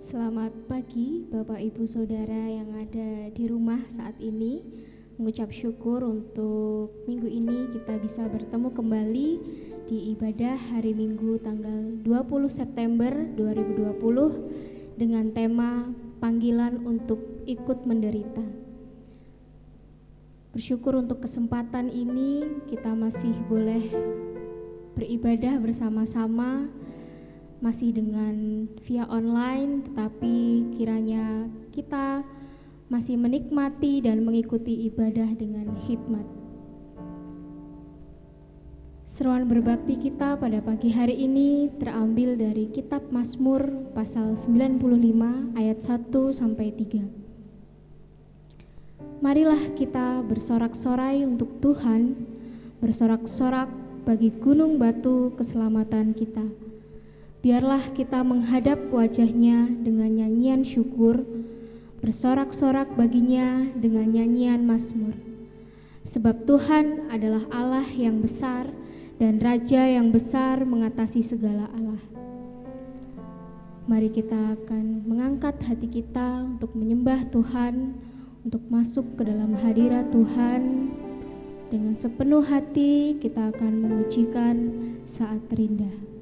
Selamat pagi Bapak Ibu Saudara yang ada di rumah saat ini. Mengucap syukur untuk minggu ini kita bisa bertemu kembali di ibadah hari Minggu tanggal 20 September 2020 dengan tema panggilan untuk ikut menderita. Bersyukur untuk kesempatan ini kita masih boleh beribadah bersama-sama, masih dengan via online, tetapi kiranya kita masih menikmati dan mengikuti ibadah dengan hikmat. Seruan berbakti kita pada pagi hari ini terambil dari kitab Mazmur pasal 95 ayat 1 sampai 3. Marilah kita bersorak-sorai untuk Tuhan, bersorak-sorak bagi gunung batu keselamatan kita. Biarlah kita menghadap wajah-Nya dengan nyanyian syukur, bersorak-sorak baginya dengan nyanyian mazmur. Sebab Tuhan adalah Allah yang besar dan Raja yang besar mengatasi segala Allah. Mari kita akan mengangkat hati kita untuk menyembah Tuhan, untuk masuk ke dalam hadirat Tuhan. Dengan sepenuh hati kita akan memujikan saat terindah.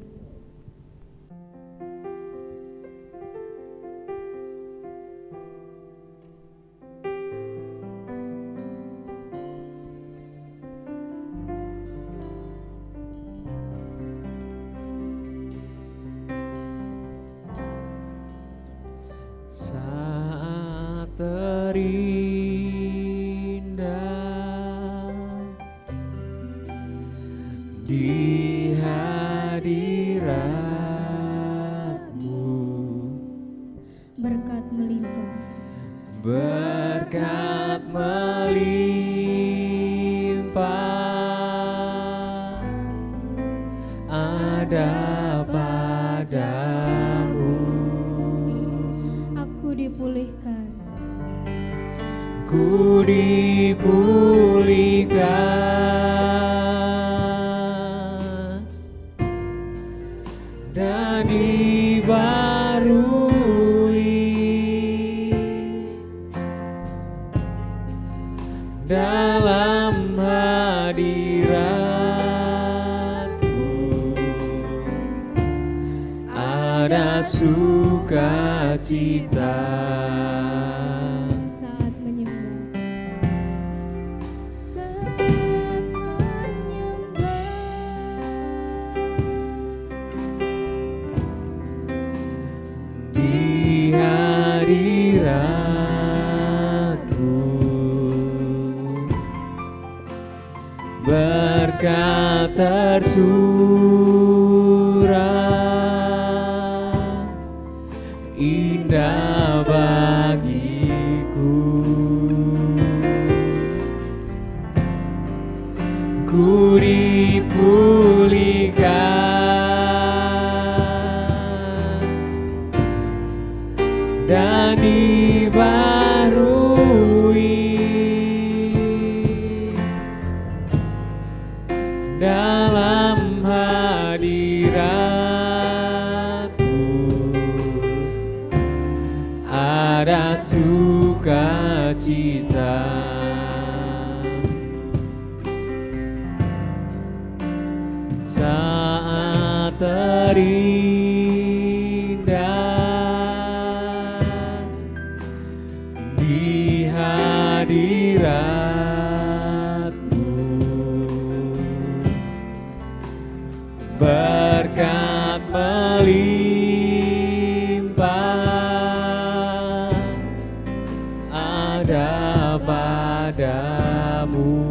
Saat terindah di hadirat-Mu, Berkat melimpah, berkat melimpah ada padamu. aku dipulihkan, Ku dipulihkan dan dibarui dalam hadirat-Mu. Ada sukacita saat menyembah, di hadirat-Mu. Berkat tercurah indah bagiku. Ku dipulihkan dan dibarui dalam hadirat-Mu. Ada sukacita saat terindah di hadirat-Mu. Berkat melimpah ada padamu.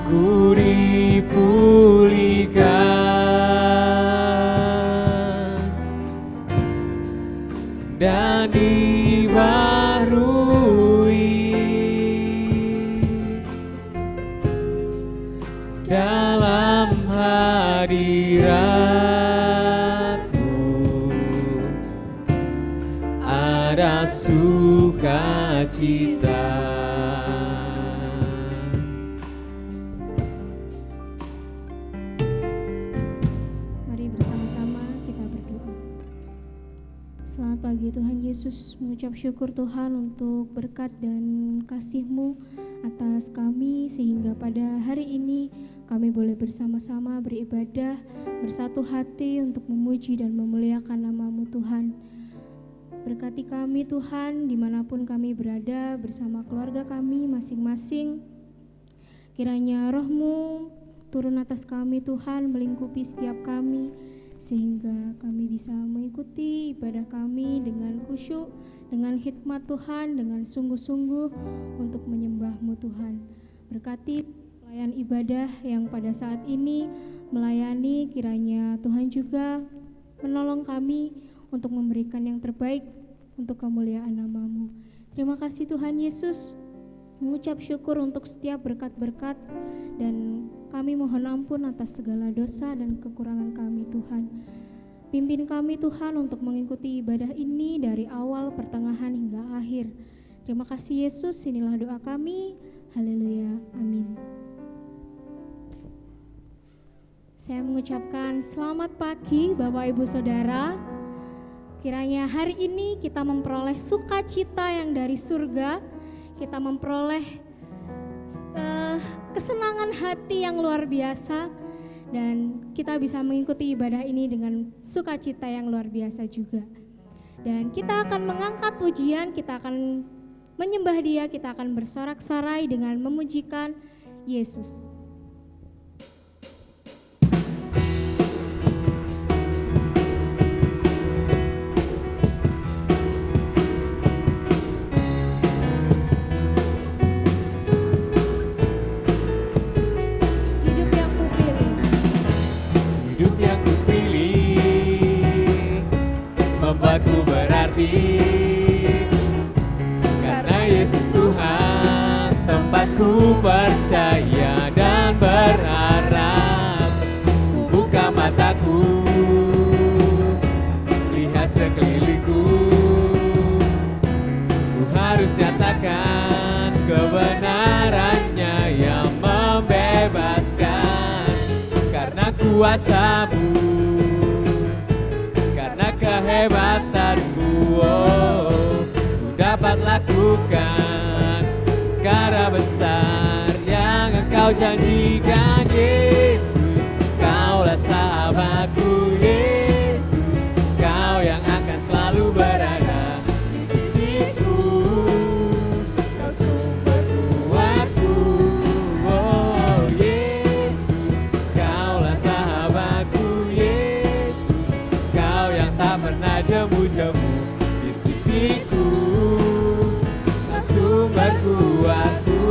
Ku dipulihkan dan dibarui dalam hadirat-Mu. Ada sukacita. mari bersama-sama Yesus mengucap syukur Tuhan untuk berkat dan kasih-Mu atas kami, sehingga pada hari ini kami boleh bersama-sama beribadah, bersatu hati untuk memuji dan memuliakan nama-Mu Tuhan. Berkati kami Tuhan dimanapun kami berada bersama keluarga kami masing-masing. Kiranya Roh-Mu turun atas kami Tuhan, melingkupi setiap kami, sehingga kami bisa mengikuti ibadah kami dengan khusyuk, dengan hikmat Tuhan, dengan sungguh-sungguh untuk menyembah-Mu Tuhan. Berkati pelayan ibadah yang pada saat ini melayani, kiranya Tuhan juga menolong kami untuk memberikan yang terbaik untuk kemuliaan nama-Mu. Terima kasih Tuhan Yesus, mengucap syukur untuk setiap berkat-berkat, dan kami mohon ampun atas segala dosa dan kekurangan kami Tuhan. Pimpin kami Tuhan untuk mengikuti ibadah ini dari awal, pertengahan hingga akhir. Terima kasih Yesus, inilah doa kami. Haleluya, amin. Saya mengucapkan selamat pagi Bapak Ibu Saudara. Kiranya hari ini kita memperoleh sukacita yang dari surga, kita memperoleh kesenangan hati yang luar biasa, dan kita bisa mengikuti ibadah ini dengan sukacita yang luar biasa juga. Dan kita akan mengangkat pujian, kita akan menyembah Dia, kita akan bersorak-sorai dengan memujikan Yesus. Membuatku berarti, karena Yesus Tuhan tempatku percaya dan berharap. Ku buka mataku, lihat sekelilingku, ku harus nyatakan kebenarannya yang membebaskan. Karena kuasa-Mu, kehebatanmu, ku dapat lakukan perkara besar yang Engkau janjikan. Yesus, Kaulah sahabatku. Yesus, Kau yang akan selalu berada di sisiku. Kau sumber kuatku. Oh Yesus, Kaulah sahabatku. Tak pernah jemu-jemu di sisiku, Kau sumber kuatku.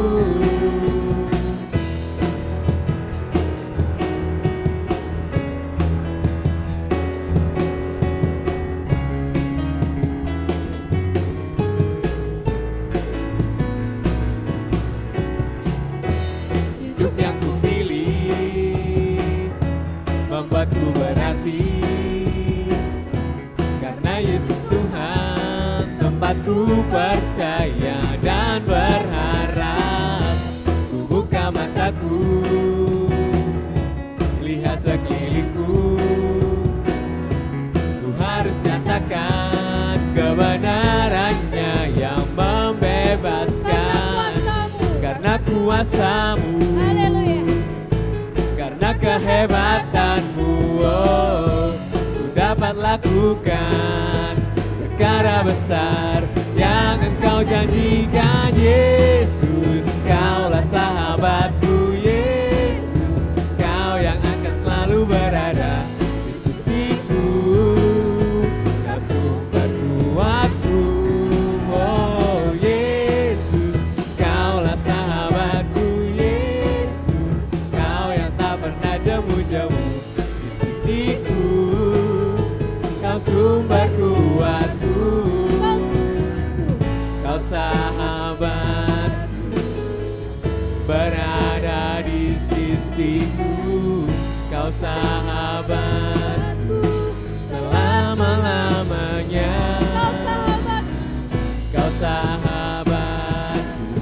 Hidup yang kupilih membuatku berarti, Yesus Tuhan tempatku percaya dan berharap. Ku buka mataku, lihat sekelilingku, ku harus nyatakan kebenarannya yang membebaskan. Karena kuasa-Mu, haleluya, karena kehebatanmu, oh, dapat lakukan perkara besar yang Engkau janjikan. Yesus, Kaulah sahabatku. Yesus, Kau yang akan selalu berada di sisiku. Kau sumber kuatku. Oh Yesus, Kaulah sahabatku. Yesus, Kau yang tak pernah jemu-jemu di sisiku. Kau sumber kuatku, Kau sahabatku, berada di sisiku. Kau sahabatku selama-lamanya. Kau sahabatku,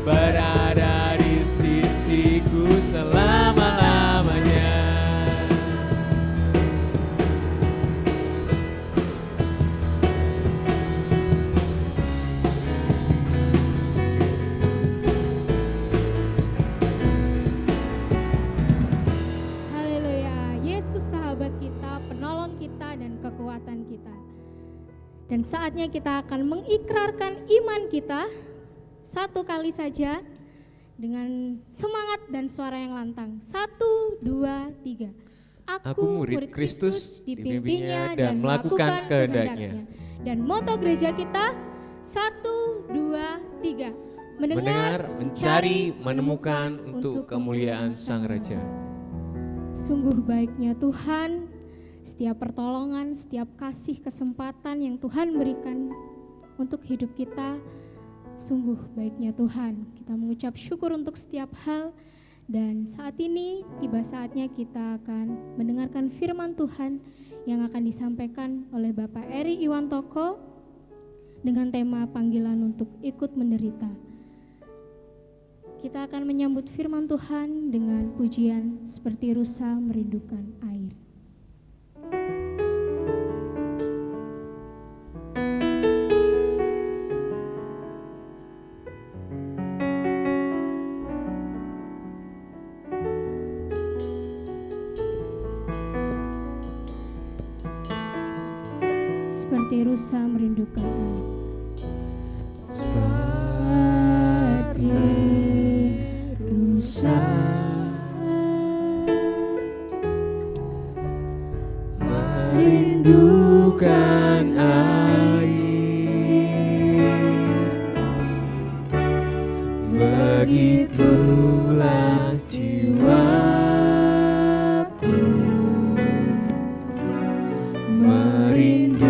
berada di sisiku selama-lamanya. Dan saatnya kita akan mengikrarkan iman kita satu kali saja dengan semangat dan suara yang lantang. 1, 2, 3. Aku murid Kristus, dipimpinnya dan melakukan kehendaknya. Dan moto gereja kita 1, 2, 3. Mendengar, mencari, menemukan untuk kemuliaan Sang Raja. Sungguh baiknya Tuhan, setiap pertolongan, setiap kasih kesempatan yang Tuhan berikan untuk hidup kita, sungguh baiknya Tuhan. Kita mengucap syukur untuk setiap hal, dan saat ini tiba saatnya kita akan mendengarkan firman Tuhan yang akan disampaikan oleh Bapak Eri Iwantoko dengan tema panggilan untuk ikut menderita. Kita akan menyambut firman Tuhan dengan pujian seperti rusa merindukan air. Seperti rusa merindukan air. Seperti rusa merindukan air, begitulah jiwaku merindukan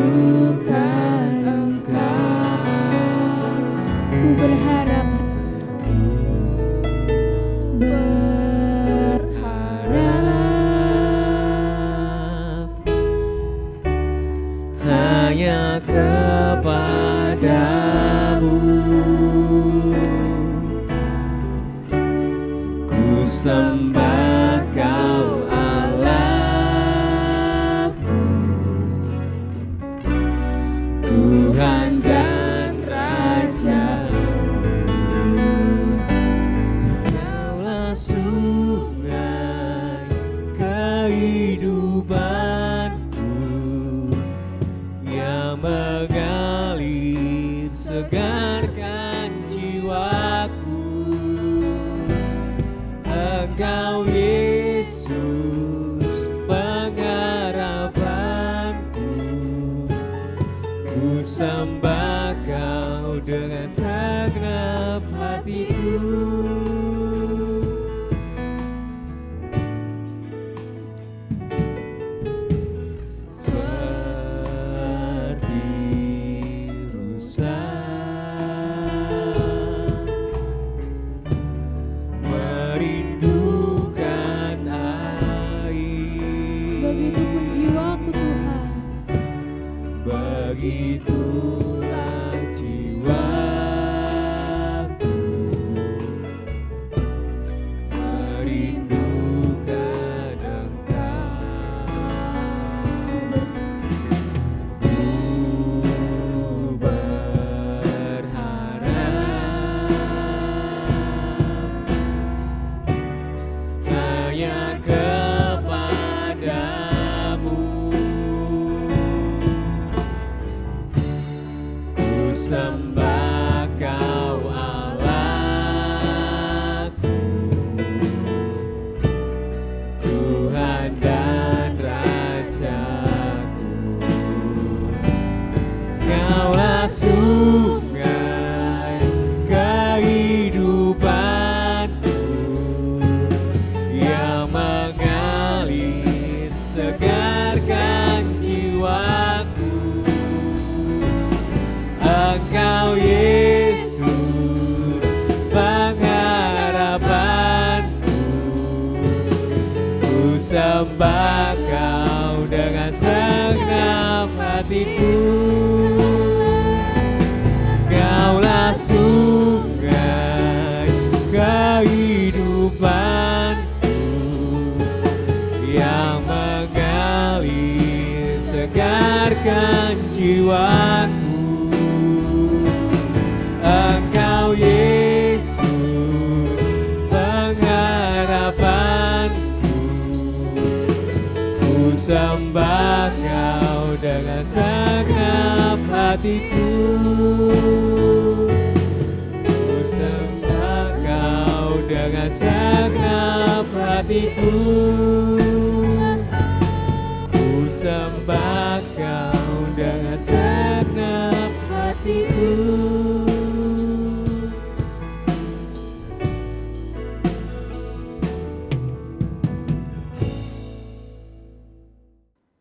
Engkau. Ku berharap hanya kepadamu. Ku sembah Kau Allahku, Tuhan dan Raja-Ku. Kaulah sungai kehidupanku yang mengalir segarkan jiwaku. Engkau Yesus pengharapanku, ku sembah Kau dengan segenap hatiku. Begitulah jiwaku merindukan Engkau. Ku berharap hanya kepadamu. Sembah Kau Allahku, Tuhan dan Raja-Ku. Kaulah sungai kehidupanku yang mengalir segarkan jiwaku. Engkau Yesus pengharapanku, ku sembah Kau dengan segenap hatiku. Kaulah sungai kehidupanku yang mengalir segarkan jiwaku. Engkau Yesus pengharapanku, ku sembah Kau dengan segenap hatiku. hatiku. Ku sembah Kau dengan segenap hatiku. Ku sembah Kau dengan segenap hatiku.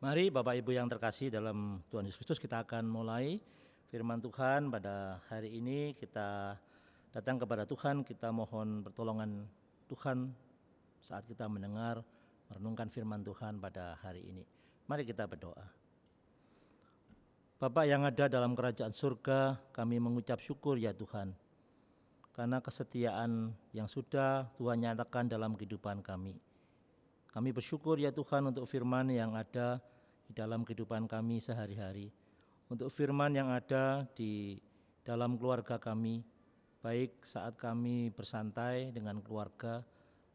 Mari Bapak Ibu yang terkasih dalam Tuhan Yesus Kristus, kita akan mulai firman Tuhan pada hari ini. Kita datang kepada Tuhan, kita mohon pertolongan Tuhan saat kita mendengar, merenungkan firman Tuhan pada hari ini. Mari kita berdoa. Bapa yang ada dalam kerajaan surga, kami mengucap syukur ya Tuhan, karena kesetiaan yang sudah Tuhan nyatakan dalam kehidupan kami. Kami bersyukur ya Tuhan untuk firman yang ada di dalam kehidupan kami sehari-hari, untuk firman yang ada di dalam keluarga kami, baik saat kami bersantai dengan keluarga,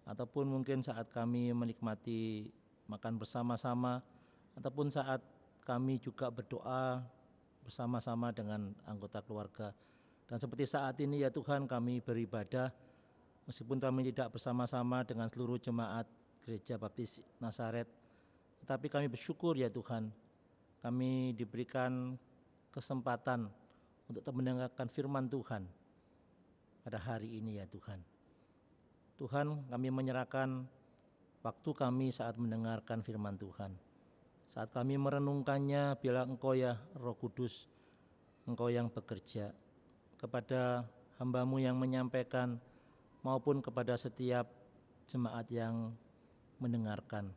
ataupun mungkin saat kami menikmati makan bersama-sama, ataupun saat kami juga berdoa bersama-sama dengan anggota keluarga. Dan seperti saat ini ya Tuhan, kami beribadah, meskipun kami tidak bersama-sama dengan seluruh jemaat Gereja Baptis Nazaret, tetapi kami bersyukur ya Tuhan, kami diberikan kesempatan untuk mendengarkan firman Tuhan pada hari ini ya Tuhan. Tuhan, kami menyerahkan waktu kami saat mendengarkan firman Tuhan. Saat kami merenungkannya, biarlah Engkau ya Roh Kudus, Engkau yang bekerja kepada hamba-Mu yang menyampaikan maupun kepada setiap jemaat yang mendengarkan.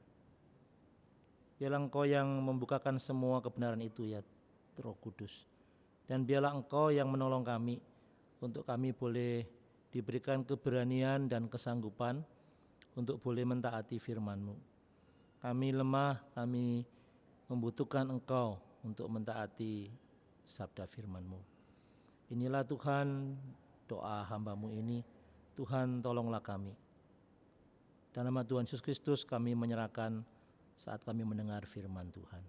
Biarlah Engkau yang membukakan semua kebenaran itu ya Roh Kudus. Dan biarlah Engkau yang menolong kami untuk kami boleh diberikan keberanian dan kesanggupan untuk boleh mentaati firman-Mu. Kami lemah, kami membutuhkan Engkau untuk mentaati sabda firman-Mu. Inilah Tuhan doa hamba-Mu ini, Tuhan tolonglah kami. Dalam nama Tuhan Yesus Kristus kami menyerahkan saat kami mendengar firman Tuhan.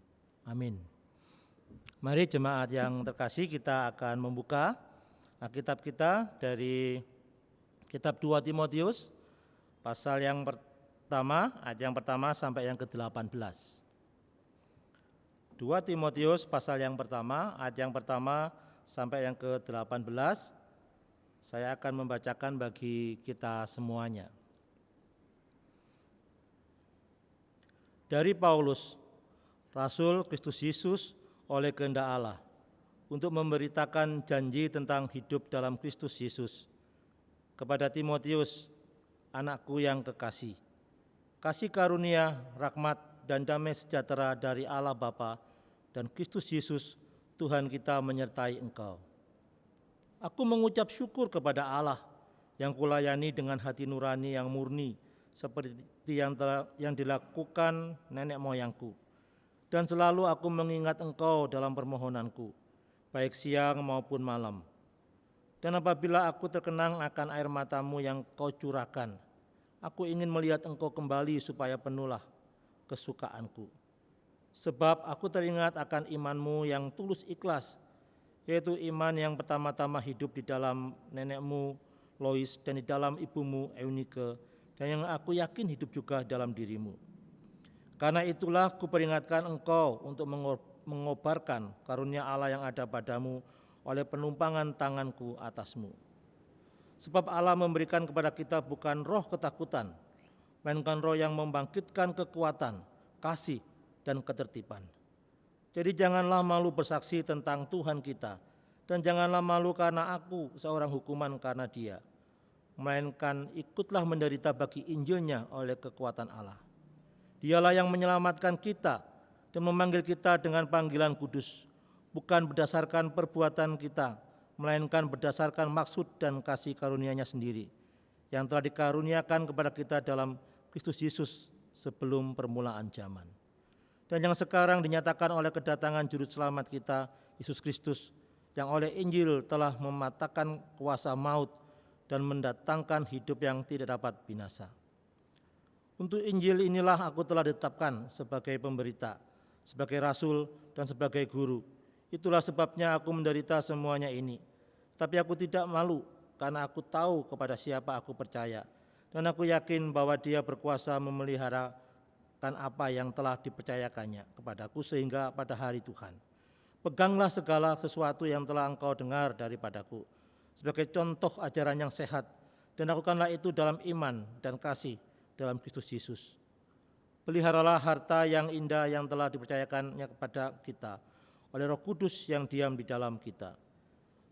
Amin. Mari jemaat yang terkasih, kita akan membuka Alkitab kita dari kitab 2 Timotius pasal yang pertama, ayat yang pertama sampai yang ke-18. 2 Timotius pasal yang pertama, ayat yang pertama sampai yang ke-18. Saya akan membacakan bagi kita semuanya. Dari Paulus, Rasul Kristus Yesus oleh kehendak Allah, untuk memberitakan janji tentang hidup dalam Kristus Yesus, kepada Timotius, anakku yang kekasih. Kasih karunia, rahmat, dan damai sejahtera dari Allah Bapa dan Kristus Yesus, Tuhan kita menyertai engkau. Aku mengucap syukur kepada Allah yang kulayani dengan hati nurani yang murni, seperti yang dilakukan nenek moyangku. Dan selalu aku mengingat engkau dalam permohonanku, baik siang maupun malam. Dan apabila aku terkenang akan air matamu yang kau curahkan, aku ingin melihat engkau kembali supaya penuhlah kesukaanku. Sebab aku teringat akan imanmu yang tulus ikhlas, yaitu iman yang pertama-tama hidup di dalam nenekmu Lois dan di dalam ibumu Eunike, dan yang aku yakin hidup juga dalam dirimu. Karena itulah kuperingatkan engkau untuk mengobarkan karunia Allah yang ada padamu oleh penumpangan tanganku atasmu. Sebab Allah memberikan kepada kita bukan roh ketakutan, melainkan roh yang membangkitkan kekuatan, kasih, dan ketertiban. Jadi janganlah malu bersaksi tentang Tuhan kita, dan janganlah malu karena aku seorang hukuman karena Dia, melainkan ikutlah menderita bagi Injilnya oleh kekuatan Allah. Dialah yang menyelamatkan kita dan memanggil kita dengan panggilan kudus, bukan berdasarkan perbuatan kita, melainkan berdasarkan maksud dan kasih karunia-Nya sendiri, yang telah dikaruniakan kepada kita dalam Kristus Yesus sebelum permulaan zaman. Dan yang sekarang dinyatakan oleh kedatangan Juru Selamat kita, Yesus Kristus, yang oleh Injil telah mematahkan kuasa maut dan mendatangkan hidup yang tidak dapat binasa. Untuk Injil inilah aku telah ditetapkan sebagai pemberita, sebagai rasul dan sebagai guru. Itulah sebabnya aku menderita semuanya ini. Tapi aku tidak malu, karena aku tahu kepada siapa aku percaya. Dan aku yakin bahwa Dia berkuasa memeliharakan apa yang telah dipercayakannya kepadaku sehingga pada hari Tuhan. Peganglah segala sesuatu yang telah engkau dengar daripadaku sebagai contoh ajaran yang sehat, dan lakukanlah itu dalam iman dan kasih dalam Kristus Yesus. Peliharalah harta yang indah yang telah dipercayakannya kepada kita oleh Roh Kudus yang diam di dalam kita.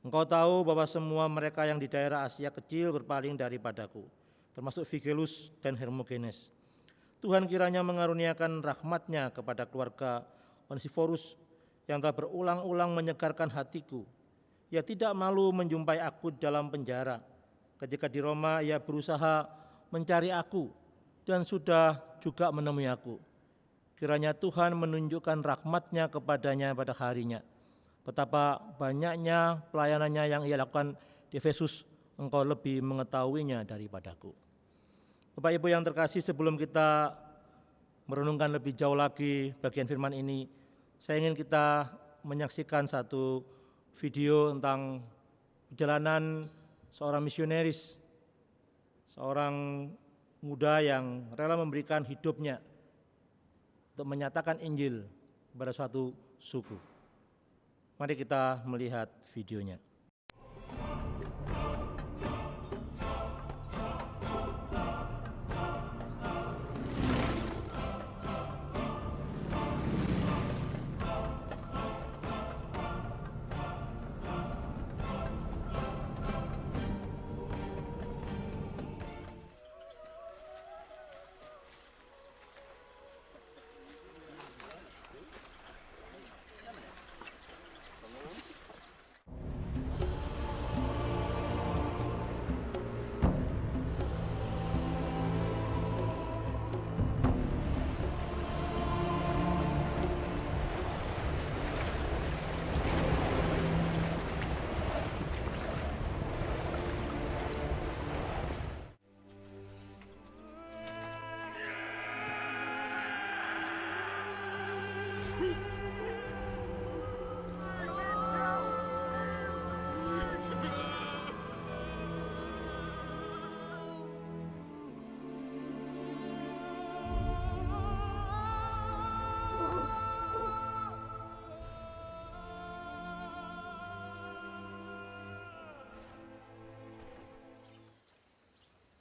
Engkau tahu bahwa semua mereka yang di daerah Asia kecil berpaling daripadaku, termasuk Figelus dan Hermogenes. Tuhan kiranya mengaruniakan rahmat-Nya kepada keluarga Onesiforus yang telah berulang-ulang menyegarkan hatiku. Ia tidak malu menjumpai aku dalam penjara. Ketika di Roma ia berusaha mencari aku dan sudah juga menemui aku. Kiranya Tuhan menunjukkan rahmat-Nya kepadanya pada harinya. Betapa banyaknya pelayanannya yang ia lakukan di Efesus, engkau lebih mengetahuinya daripadaku. Bapak Ibu yang terkasih, sebelum kita merenungkan lebih jauh lagi bagian firman ini, saya ingin kita menyaksikan satu video tentang perjalanan seorang misionaris, seorang muda yang rela memberikan hidupnya untuk menyatakan Injil kepada suatu suku. Mari kita melihat videonya.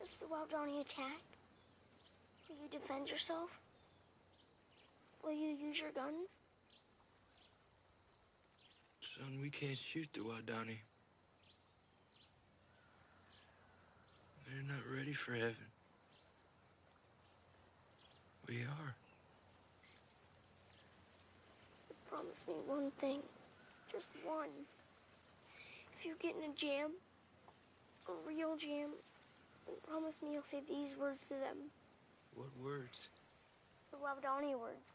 If the Waodani attack, will you defend yourself? Will you use your guns? Son, we can't shoot the Waodani. They're not ready for heaven. We are. Promise me one thing. Just one. If you get in a jam, a real jam, then promise me you'll say these words to them. What words? The Waodani words.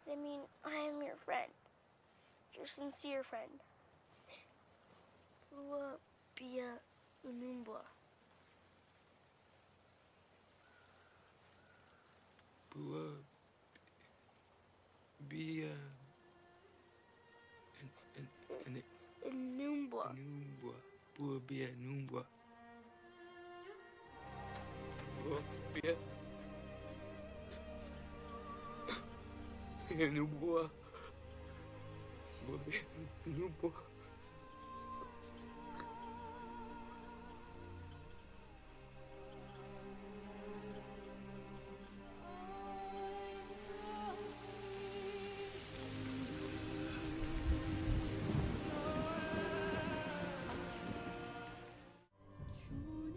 They mean, I am your friend. Your sincere friend. Bua Bia Unumbwa. Bua Bia Unumbwa. Numbwa. Bua Bia Numbwa. Bua Bia Numbwa. Bua Bia Numbwa.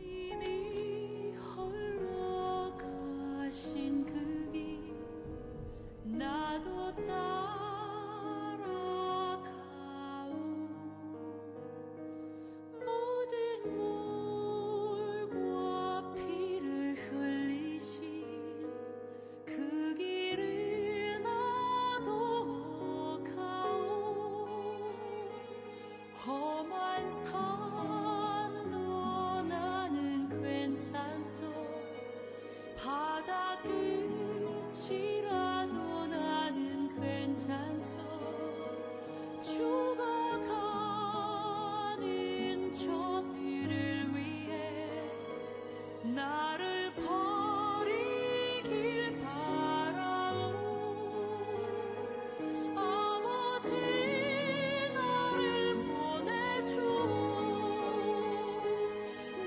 주님이 홀로 가신 그 길 나도 따라가오니 나를 버리길 바라오 아버지 나를 보내주오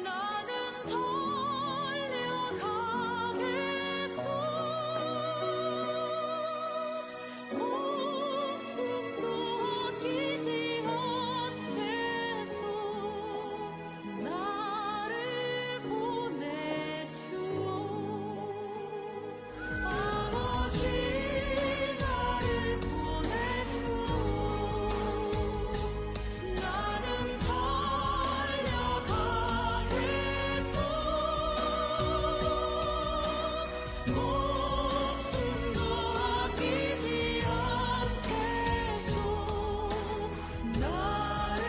나는 달려가겠소 목숨도 아끼지 않겠소 나를 보내주오 아버지 나를 보내주오 나는 달려가겠소 목숨도 아끼지 않겠소 나를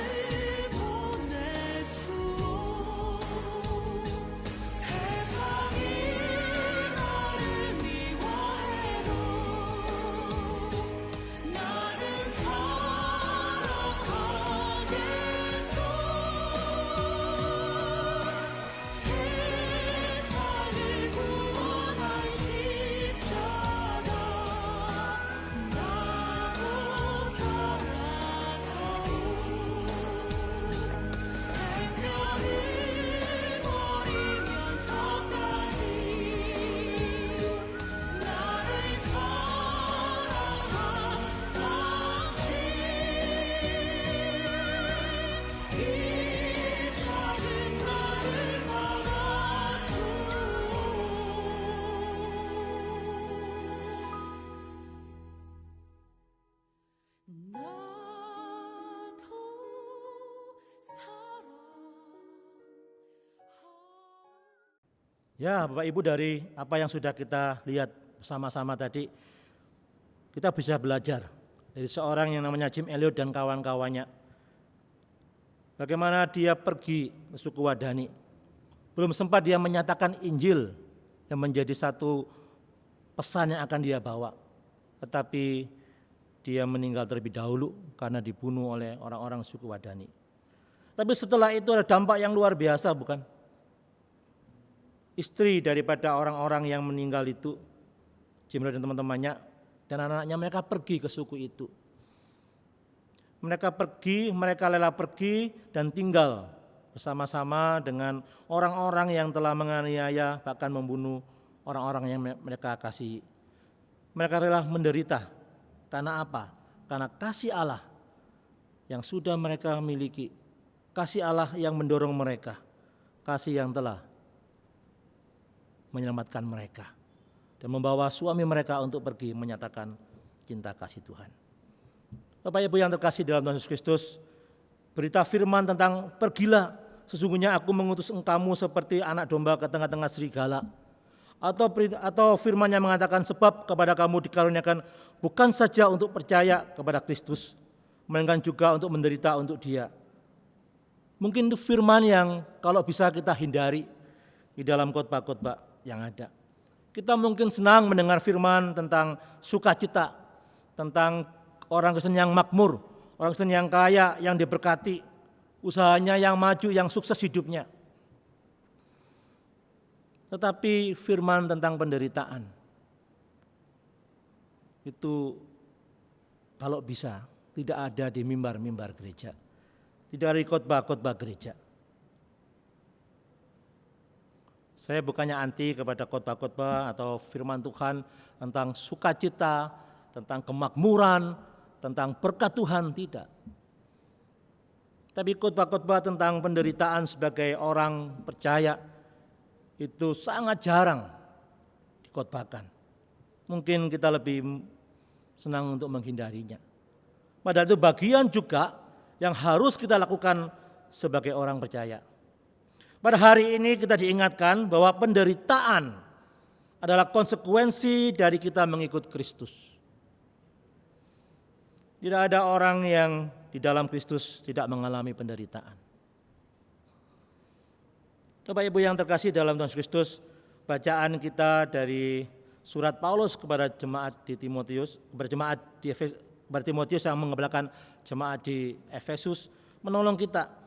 보내주오 세상이 나를 미워해도 나는 사랑하겠소 세상을 구원할 십자가 나로 따라가오 생명을 버리면서까지 나를 사랑한 당신 이 작은 나를 받아주오 Ya, Bapak Ibu, dari apa yang sudah kita lihat bersama-sama tadi, kita bisa belajar dari seorang yang namanya Jim Elliot dan kawan-kawannya. Bagaimana dia pergi ke suku Wadani. Belum sempat dia menyatakan Injil yang menjadi satu pesan yang akan dia bawa. Tetapi dia meninggal terlebih dahulu karena dibunuh oleh orang-orang suku Wadani. Tapi setelah itu ada dampak yang luar biasa, bukan? Istri daripada orang-orang yang meninggal itu, Jim Elliot dan teman-temannya dan anak-anaknya, mereka pergi ke suku itu. Mereka rela pergi dan tinggal bersama-sama dengan orang-orang yang telah menganiaya, bahkan membunuh orang-orang yang mereka kasihi. Mereka rela menderita. Karena apa? Karena kasih Allah yang sudah mereka miliki. Kasih Allah yang mendorong mereka. Kasih yang telah menyelamatkan mereka dan membawa suami mereka untuk pergi menyatakan cinta kasih Tuhan. Bapak Ibu yang terkasih dalam Tuhan Yesus Kristus, berita firman tentang pergilah, sesungguhnya aku mengutus engkamu seperti anak domba ke tengah-tengah serigala. Atau firman yang mengatakan sebab kepada kamu dikaruniakan bukan saja untuk percaya kepada Kristus, melainkan juga untuk menderita untuk Dia. Mungkin itu firman yang kalau bisa kita hindari di dalam khotbah-khotbah yang ada. Kita mungkin senang mendengar firman tentang sukacita, tentang orang Kristen yang makmur, orang Kristen yang kaya, yang diberkati, usahanya yang maju, yang sukses hidupnya. Tetapi firman tentang penderitaan itu kalau bisa tidak ada di mimbar-mimbar gereja, tidak ada di khotbah-khotbah gereja. Saya bukannya anti kepada khotbah-khotbah atau firman Tuhan tentang sukacita, tentang kemakmuran, tentang berkat Tuhan, tidak. Tapi khotbah-khotbah tentang penderitaan sebagai orang percaya itu sangat jarang dikhotbahkan. Mungkin kita lebih senang untuk menghindarinya. Padahal itu bagian juga yang harus kita lakukan sebagai orang percaya. Pada hari ini kita diingatkan bahwa penderitaan adalah konsekuensi dari kita mengikut Kristus. Tidak ada orang yang di dalam Kristus tidak mengalami penderitaan. Bapak Ibu yang terkasih dalam Tuhan Kristus, bacaan kita dari surat Paulus kepada jemaat di Timotius, kepada Timotius yang mengebelakang jemaat di Efesus menolong kita.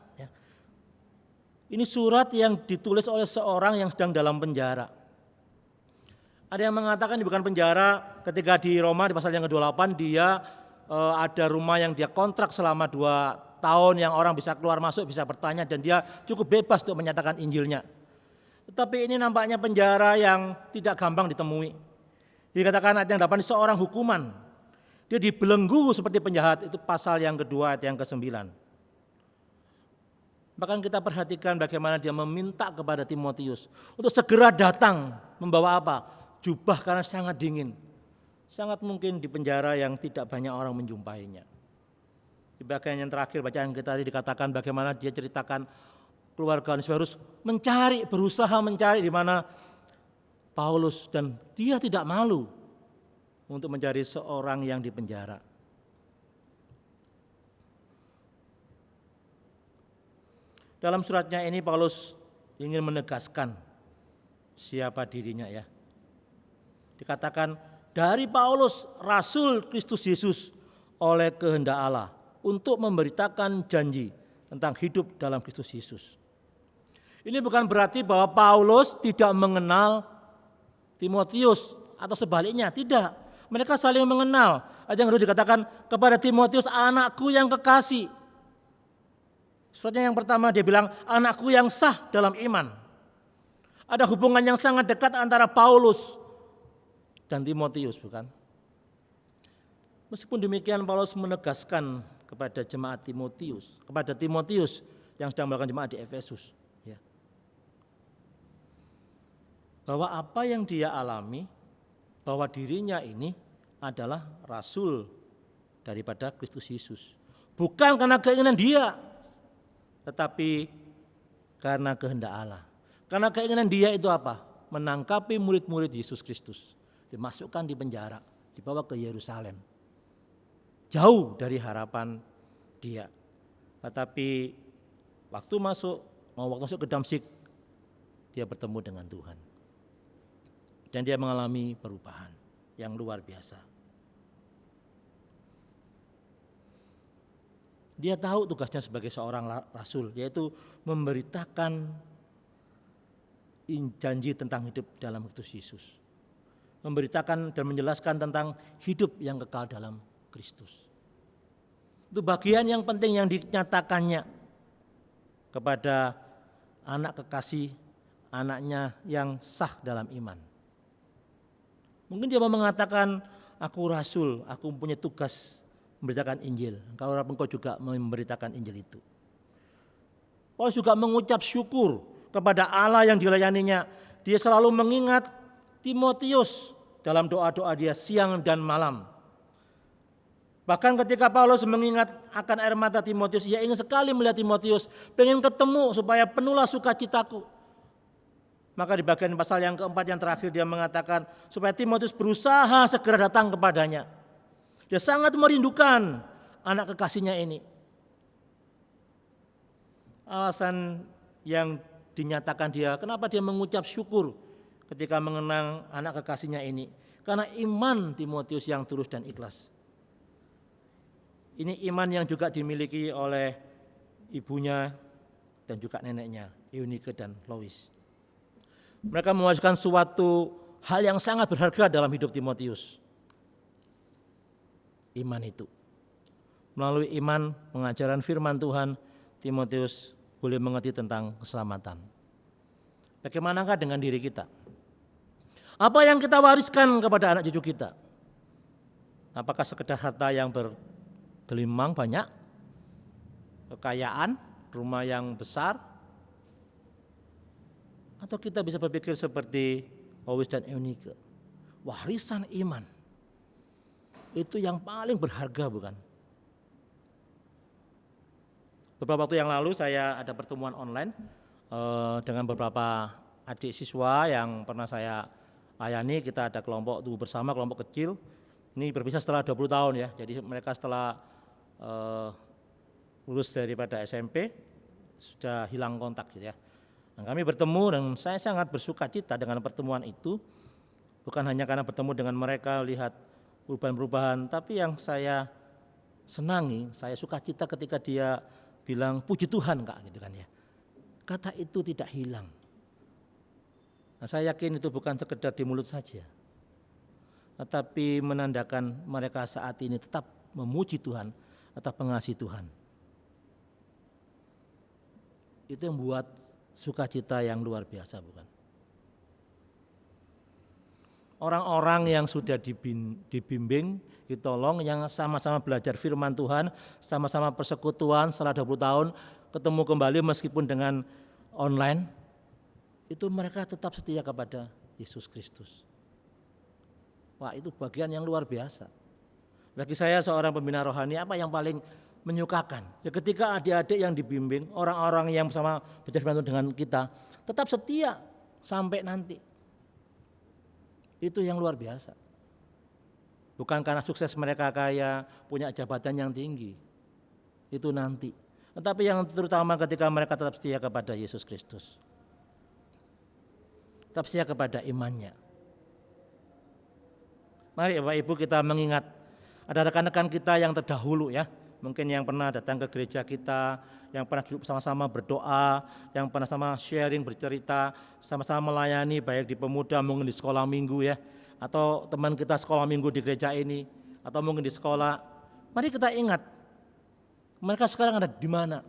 Ini surat yang ditulis oleh seorang yang sedang dalam penjara. Ada yang mengatakan ini bukan penjara, ketika di Roma di pasal yang ke-28 dia ada rumah yang dia kontrak selama 2 tahun yang orang bisa keluar masuk, bisa bertanya dan dia cukup bebas untuk menyatakan Injilnya. Tetapi ini nampaknya penjara yang tidak gampang ditemui. Dikatakan ayat yang 8 seorang hukuman. Dia dibelenggu seperti penjahat, itu pasal yang kedua ayat yang ke-9. Bahkan kita perhatikan bagaimana dia meminta kepada Timotius untuk segera datang membawa apa? Jubah karena sangat dingin. Sangat mungkin di penjara yang tidak banyak orang menjumpainya. Di bagian yang terakhir bacaan kita tadi dikatakan bagaimana dia ceritakan keluarga Onesimus harus berusaha mencari di mana Paulus dan dia tidak malu untuk mencari seorang yang dipenjara. Dalam suratnya ini Paulus ingin menegaskan siapa dirinya ya. Dikatakan dari Paulus Rasul Kristus Yesus oleh kehendak Allah untuk memberitakan janji tentang hidup dalam Kristus Yesus. Ini bukan berarti bahwa Paulus tidak mengenal Timotius atau sebaliknya, tidak. Mereka saling mengenal. Ada yang harus dikatakan kepada Timotius, anakku yang kekasih. Suratnya yang pertama dia bilang, anakku yang sah dalam iman. Ada hubungan yang sangat dekat antara Paulus dan Timotius, bukan? Meskipun demikian Paulus menegaskan kepada Timotius yang sedang melakukan jemaat di Efesus, ya, bahwa apa yang dia alami, bahwa dirinya ini adalah rasul daripada Kristus Yesus. Bukan karena keinginan dia, tetapi karena kehendak Allah. Karena keinginan dia itu apa? Menangkapi murid-murid Yesus Kristus. Dimasukkan di penjara, dibawa ke Yerusalem. Jauh dari harapan dia. Tetapi waktu masuk ke Damsyik, dia bertemu dengan Tuhan. Dan dia mengalami perubahan yang luar biasa. Dia tahu tugasnya sebagai seorang rasul, yaitu memberitakan janji tentang hidup dalam Kristus Yesus. Memberitakan dan menjelaskan tentang hidup yang kekal dalam Kristus. Itu bagian yang penting yang dinyatakannya kepada anak kekasih, anaknya yang sah dalam iman. Mungkin dia mau mengatakan, aku rasul, aku punya tugas memberitakan Injil. Engkau juga memberitakan Injil itu. Paulus juga mengucap syukur kepada Allah yang dilayaninya. Dia selalu mengingat Timotius dalam doa-doa dia siang dan malam. Bahkan ketika Paulus mengingat akan air mata Timotius, ia ingin sekali melihat Timotius, pengen ketemu supaya penuhlah sukacitaku. Maka di bagian pasal yang keempat yang terakhir dia mengatakan supaya Timotius berusaha segera datang kepadanya. Dia sangat merindukan anak kekasihnya ini. Alasan yang dinyatakan dia, kenapa dia mengucap syukur ketika mengenang anak kekasihnya ini? Karena iman Timotius yang tulus dan ikhlas. Ini iman yang juga dimiliki oleh ibunya dan juga neneknya, Eunike dan Lois. Mereka mewariskan suatu hal yang sangat berharga dalam hidup Timotius. Iman itu. Melalui iman pengajaran firman Tuhan, Timotius boleh mengerti tentang keselamatan. Bagaimanakah dengan diri kita? Apa yang kita wariskan kepada anak cucu kita? Apakah sekedar harta yang bergelimang banyak? Kekayaan, rumah yang besar? Atau kita bisa berpikir seperti Lois dan Eunike, warisan iman itu yang paling berharga, bukan? Beberapa waktu yang lalu saya ada pertemuan online dengan beberapa adik siswa yang pernah saya layani. Kita ada kelompok tubuh bersama, kelompok kecil. Ini berpisah setelah 20 tahun ya. Jadi mereka setelah lulus daripada SMP sudah hilang kontak gitu ya. Nah, kami bertemu dan saya sangat bersuka cita dengan pertemuan itu. Bukan hanya karena bertemu dengan mereka, lihat perubahan-perubahan, tapi yang saya senangi, saya suka cita ketika dia bilang puji Tuhan Kak gitu kan ya. kata itu tidak hilang. Nah, saya yakin itu bukan sekedar di mulut saja, tetapi menandakan mereka saat ini tetap memuji Tuhan atau mengasihi Tuhan. Itu yang membuat sukacita yang luar biasa, bukan? Orang-orang yang sudah dibimbing, ditolong, yang sama-sama belajar firman Tuhan, sama-sama persekutuan setelah 20 tahun, ketemu kembali meskipun dengan online, itu mereka tetap setia kepada Yesus Kristus. Wah, itu bagian yang luar biasa. Bagi saya seorang pembina rohani, apa yang paling menyukakan? Ya ketika adik-adik yang dibimbing, orang-orang yang bersama belajar firman Tuhan dengan kita, tetap setia sampai nanti. Itu yang luar biasa. Bukan karena sukses mereka kaya, punya jabatan yang tinggi. Itu nanti. Tetapi yang terutama ketika mereka tetap setia kepada Yesus Kristus. Tetap setia kepada imannya. Mari Bapak Ibu kita mengingat ada rekan-rekan kita yang terdahulu ya. Mungkin yang pernah datang ke gereja kita, yang pernah duduk sama-sama berdoa, yang pernah sama sharing, bercerita, sama-sama melayani baik di pemuda, mungkin di sekolah minggu ya, atau teman kita sekolah minggu di gereja ini, atau mungkin di sekolah. Mari kita ingat, mereka sekarang ada di mana.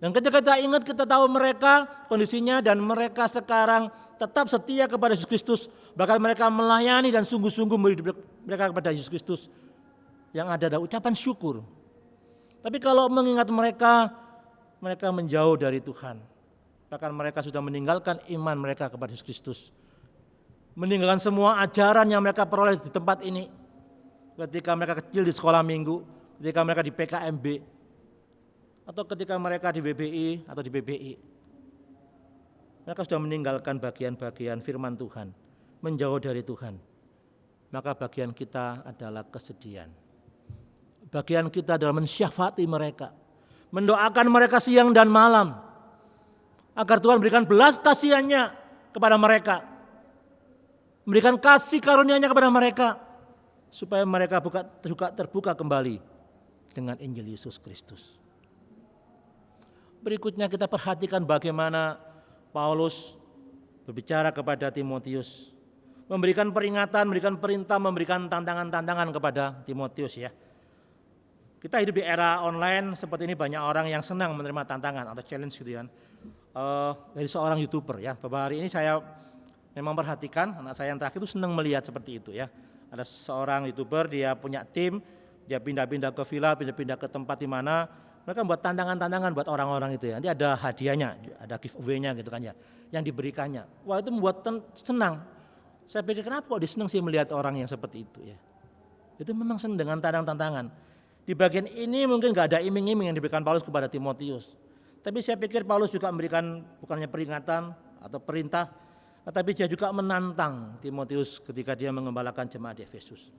Dan ketika kita ingat, kita tahu mereka kondisinya dan mereka sekarang tetap setia kepada Yesus Kristus. Bahkan mereka melayani dan sungguh-sungguh memberi mereka kepada Yesus Kristus. Yang ada ucapan syukur. Tapi kalau mengingat mereka menjauh dari Tuhan. Bahkan mereka sudah meninggalkan iman mereka kepada Yesus Kristus. Meninggalkan semua ajaran yang mereka peroleh di tempat ini. Ketika mereka kecil di sekolah minggu, ketika mereka di PKMB, atau ketika mereka di BBI atau di BBI. Mereka sudah meninggalkan bagian-bagian firman Tuhan, menjauh dari Tuhan. Maka bagian kita adalah kesedihan. Bagian kita adalah mensyafati mereka, mendoakan mereka siang dan malam, agar Tuhan berikan belas kasihannya kepada mereka, memberikan kasih karunia-Nya kepada mereka, supaya mereka juga terbuka kembali dengan Injil Yesus Kristus. Berikutnya kita perhatikan bagaimana Paulus berbicara kepada Timotius, memberikan peringatan, memberikan perintah, memberikan tantangan-tantangan kepada Timotius ya. Kita hidup di era online seperti ini, banyak orang yang senang menerima tantangan atau challenge gitu kan. Dari seorang YouTuber ya. Beberapa hari ini saya memang perhatikan, anak saya yang terakhir itu senang melihat seperti itu ya. Ada seorang YouTuber, dia punya tim, dia pindah-pindah ke villa, pindah-pindah ke tempat di mana mereka buat tantangan-tantangan buat orang-orang itu ya. Nanti ada hadiahnya, ada giveaway-nya gitu kan ya, yang diberikannya. Wah, itu membuat senang. Saya pikir kenapa kok dia senang sih melihat orang yang seperti itu ya. Itu memang senang dengan tantangan-tantangan. Di bagian ini mungkin gak ada iming-iming yang diberikan Paulus kepada Timotius. Tapi saya pikir Paulus juga memberikan bukannya peringatan atau perintah, tetapi dia juga menantang Timotius ketika dia mengembalakan jemaat di Efesus.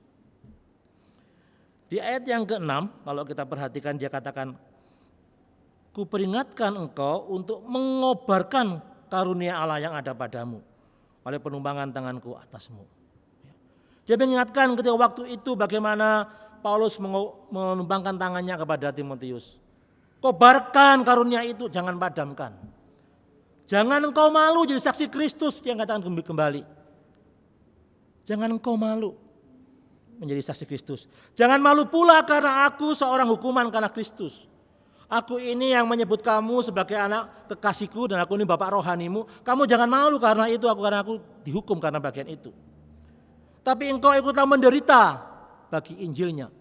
Di ayat yang ke-6 kalau kita perhatikan dia katakan, "Kuperingatkan engkau untuk mengobarkan karunia Allah yang ada padamu oleh penumpangan tanganku atasmu." Dia mengingatkan ketika waktu itu bagaimana Paulus menumpangkan tangannya kepada Timotius. Kobarkan karunia itu, jangan padamkan. Jangan engkau malu jadi saksi Kristus, dia katakan kembali. Jangan engkau malu menjadi saksi Kristus. Jangan malu pula karena aku seorang hukuman karena Kristus. Aku ini yang menyebut kamu sebagai anak kekasihku dan aku ini bapak rohanimu. Kamu jangan malu karena itu, karena aku dihukum karena bagian itu. Tapi engkau ikutlah menderita bagi Injilnya.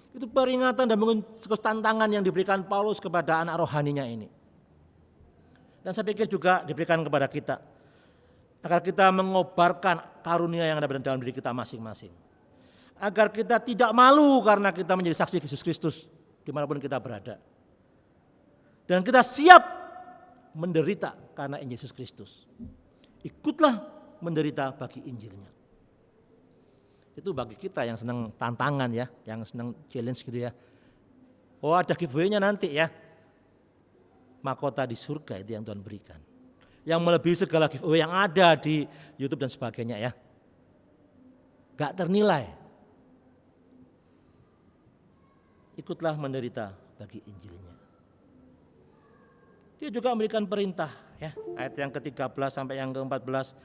Itu peringatan dan mungkin tantangan yang diberikan Paulus kepada anak rohaninya ini. Dan saya pikir juga diberikan kepada kita. Agar kita mengobarkan karunia yang ada dalam diri kita masing-masing. Agar kita tidak malu karena kita menjadi saksi Yesus Kristus dimanapun kita berada. Dan kita siap menderita karena Injil Yesus Kristus. Ikutlah menderita bagi Injilnya. Itu bagi kita yang senang tantangan ya, yang senang challenge gitu ya. Oh, ada giveaway-nya nanti ya. Mahkota di surga itu yang Tuhan berikan. Yang melebihi segala giveaway yang ada di YouTube dan sebagainya ya. Gak ternilai. Ikutlah menderita bagi Injilnya. Dia juga memberikan perintah, ya. Ayat yang ke-13 sampai yang ke-14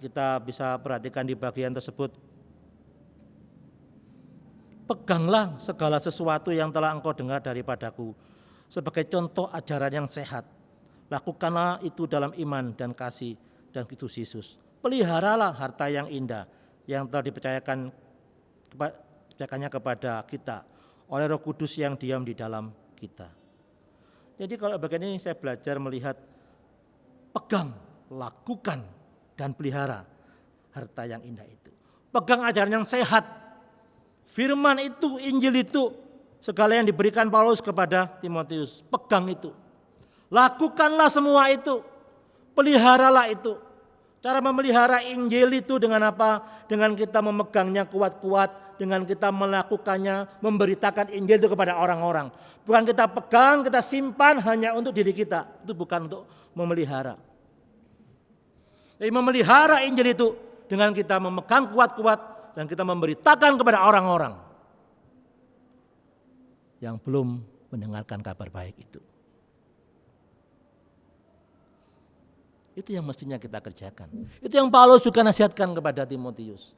kita bisa perhatikan di bagian tersebut. Peganglah segala sesuatu yang telah engkau dengar daripadaku sebagai contoh ajaran yang sehat. Lakukanlah itu dalam iman dan kasih dan Kristus Yesus. Peliharalah harta yang indah yang telah dipercayakannya kepada kita oleh Roh Kudus yang diam di dalam kita. Jadi kalau bagian ini saya belajar melihat pegang, lakukan, dan pelihara harta yang indah itu. Pegang ajaran yang sehat. Firman itu, Injil itu, segala yang diberikan Paulus kepada Timotius. Pegang itu. Lakukanlah semua itu. Peliharalah itu. Cara memelihara Injil itu dengan apa? Dengan kita memegangnya kuat-kuat, dengan kita melakukannya, memberitakan Injil itu kepada orang-orang. Bukan kita pegang, kita simpan hanya untuk diri kita. Itu bukan untuk memelihara. Jadi memelihara Injil itu dengan kita memegang kuat-kuat dan kita memberitakan kepada orang-orang yang belum mendengarkan kabar baik itu. Itu yang mestinya kita kerjakan. Itu yang Paulus juga nasihatkan kepada Timotius.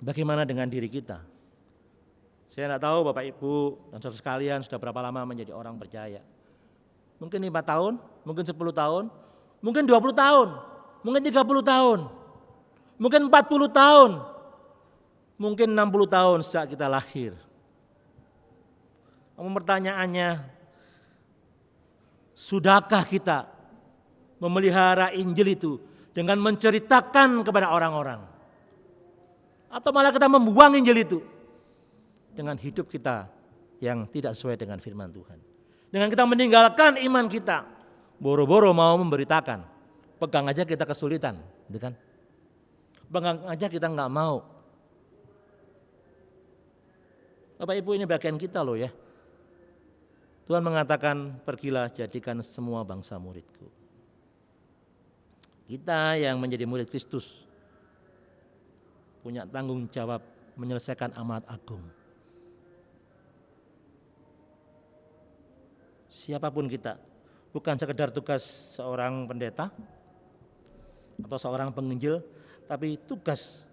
Bagaimana dengan diri kita? Saya tidak tahu Bapak Ibu dan saudara sekalian sudah berapa lama menjadi orang percaya. Mungkin 5 tahun, mungkin 10 tahun, mungkin 20 tahun, mungkin 30 tahun, mungkin 40 tahun, mungkin 60 tahun sejak kita lahir. Pertanyaannya, sudahkah kita memelihara Injil itu dengan menceritakan kepada orang-orang? Atau malah kita membuang Injil itu dengan hidup kita yang tidak sesuai dengan firman Tuhan. Dengan kita meninggalkan iman kita, boro-boro mau memberitakan, pegang aja kita kesulitan, gitu kan? Pegang aja kita nggak mau. Bapak Ibu, ini bagian kita loh ya. Tuhan mengatakan, pergilah jadikan semua bangsa muridku. Kita yang menjadi murid Kristus punya tanggung jawab menyelesaikan amanat agung. Siapapun kita, bukan sekedar tugas seorang pendeta atau seorang penginjil, tapi tugas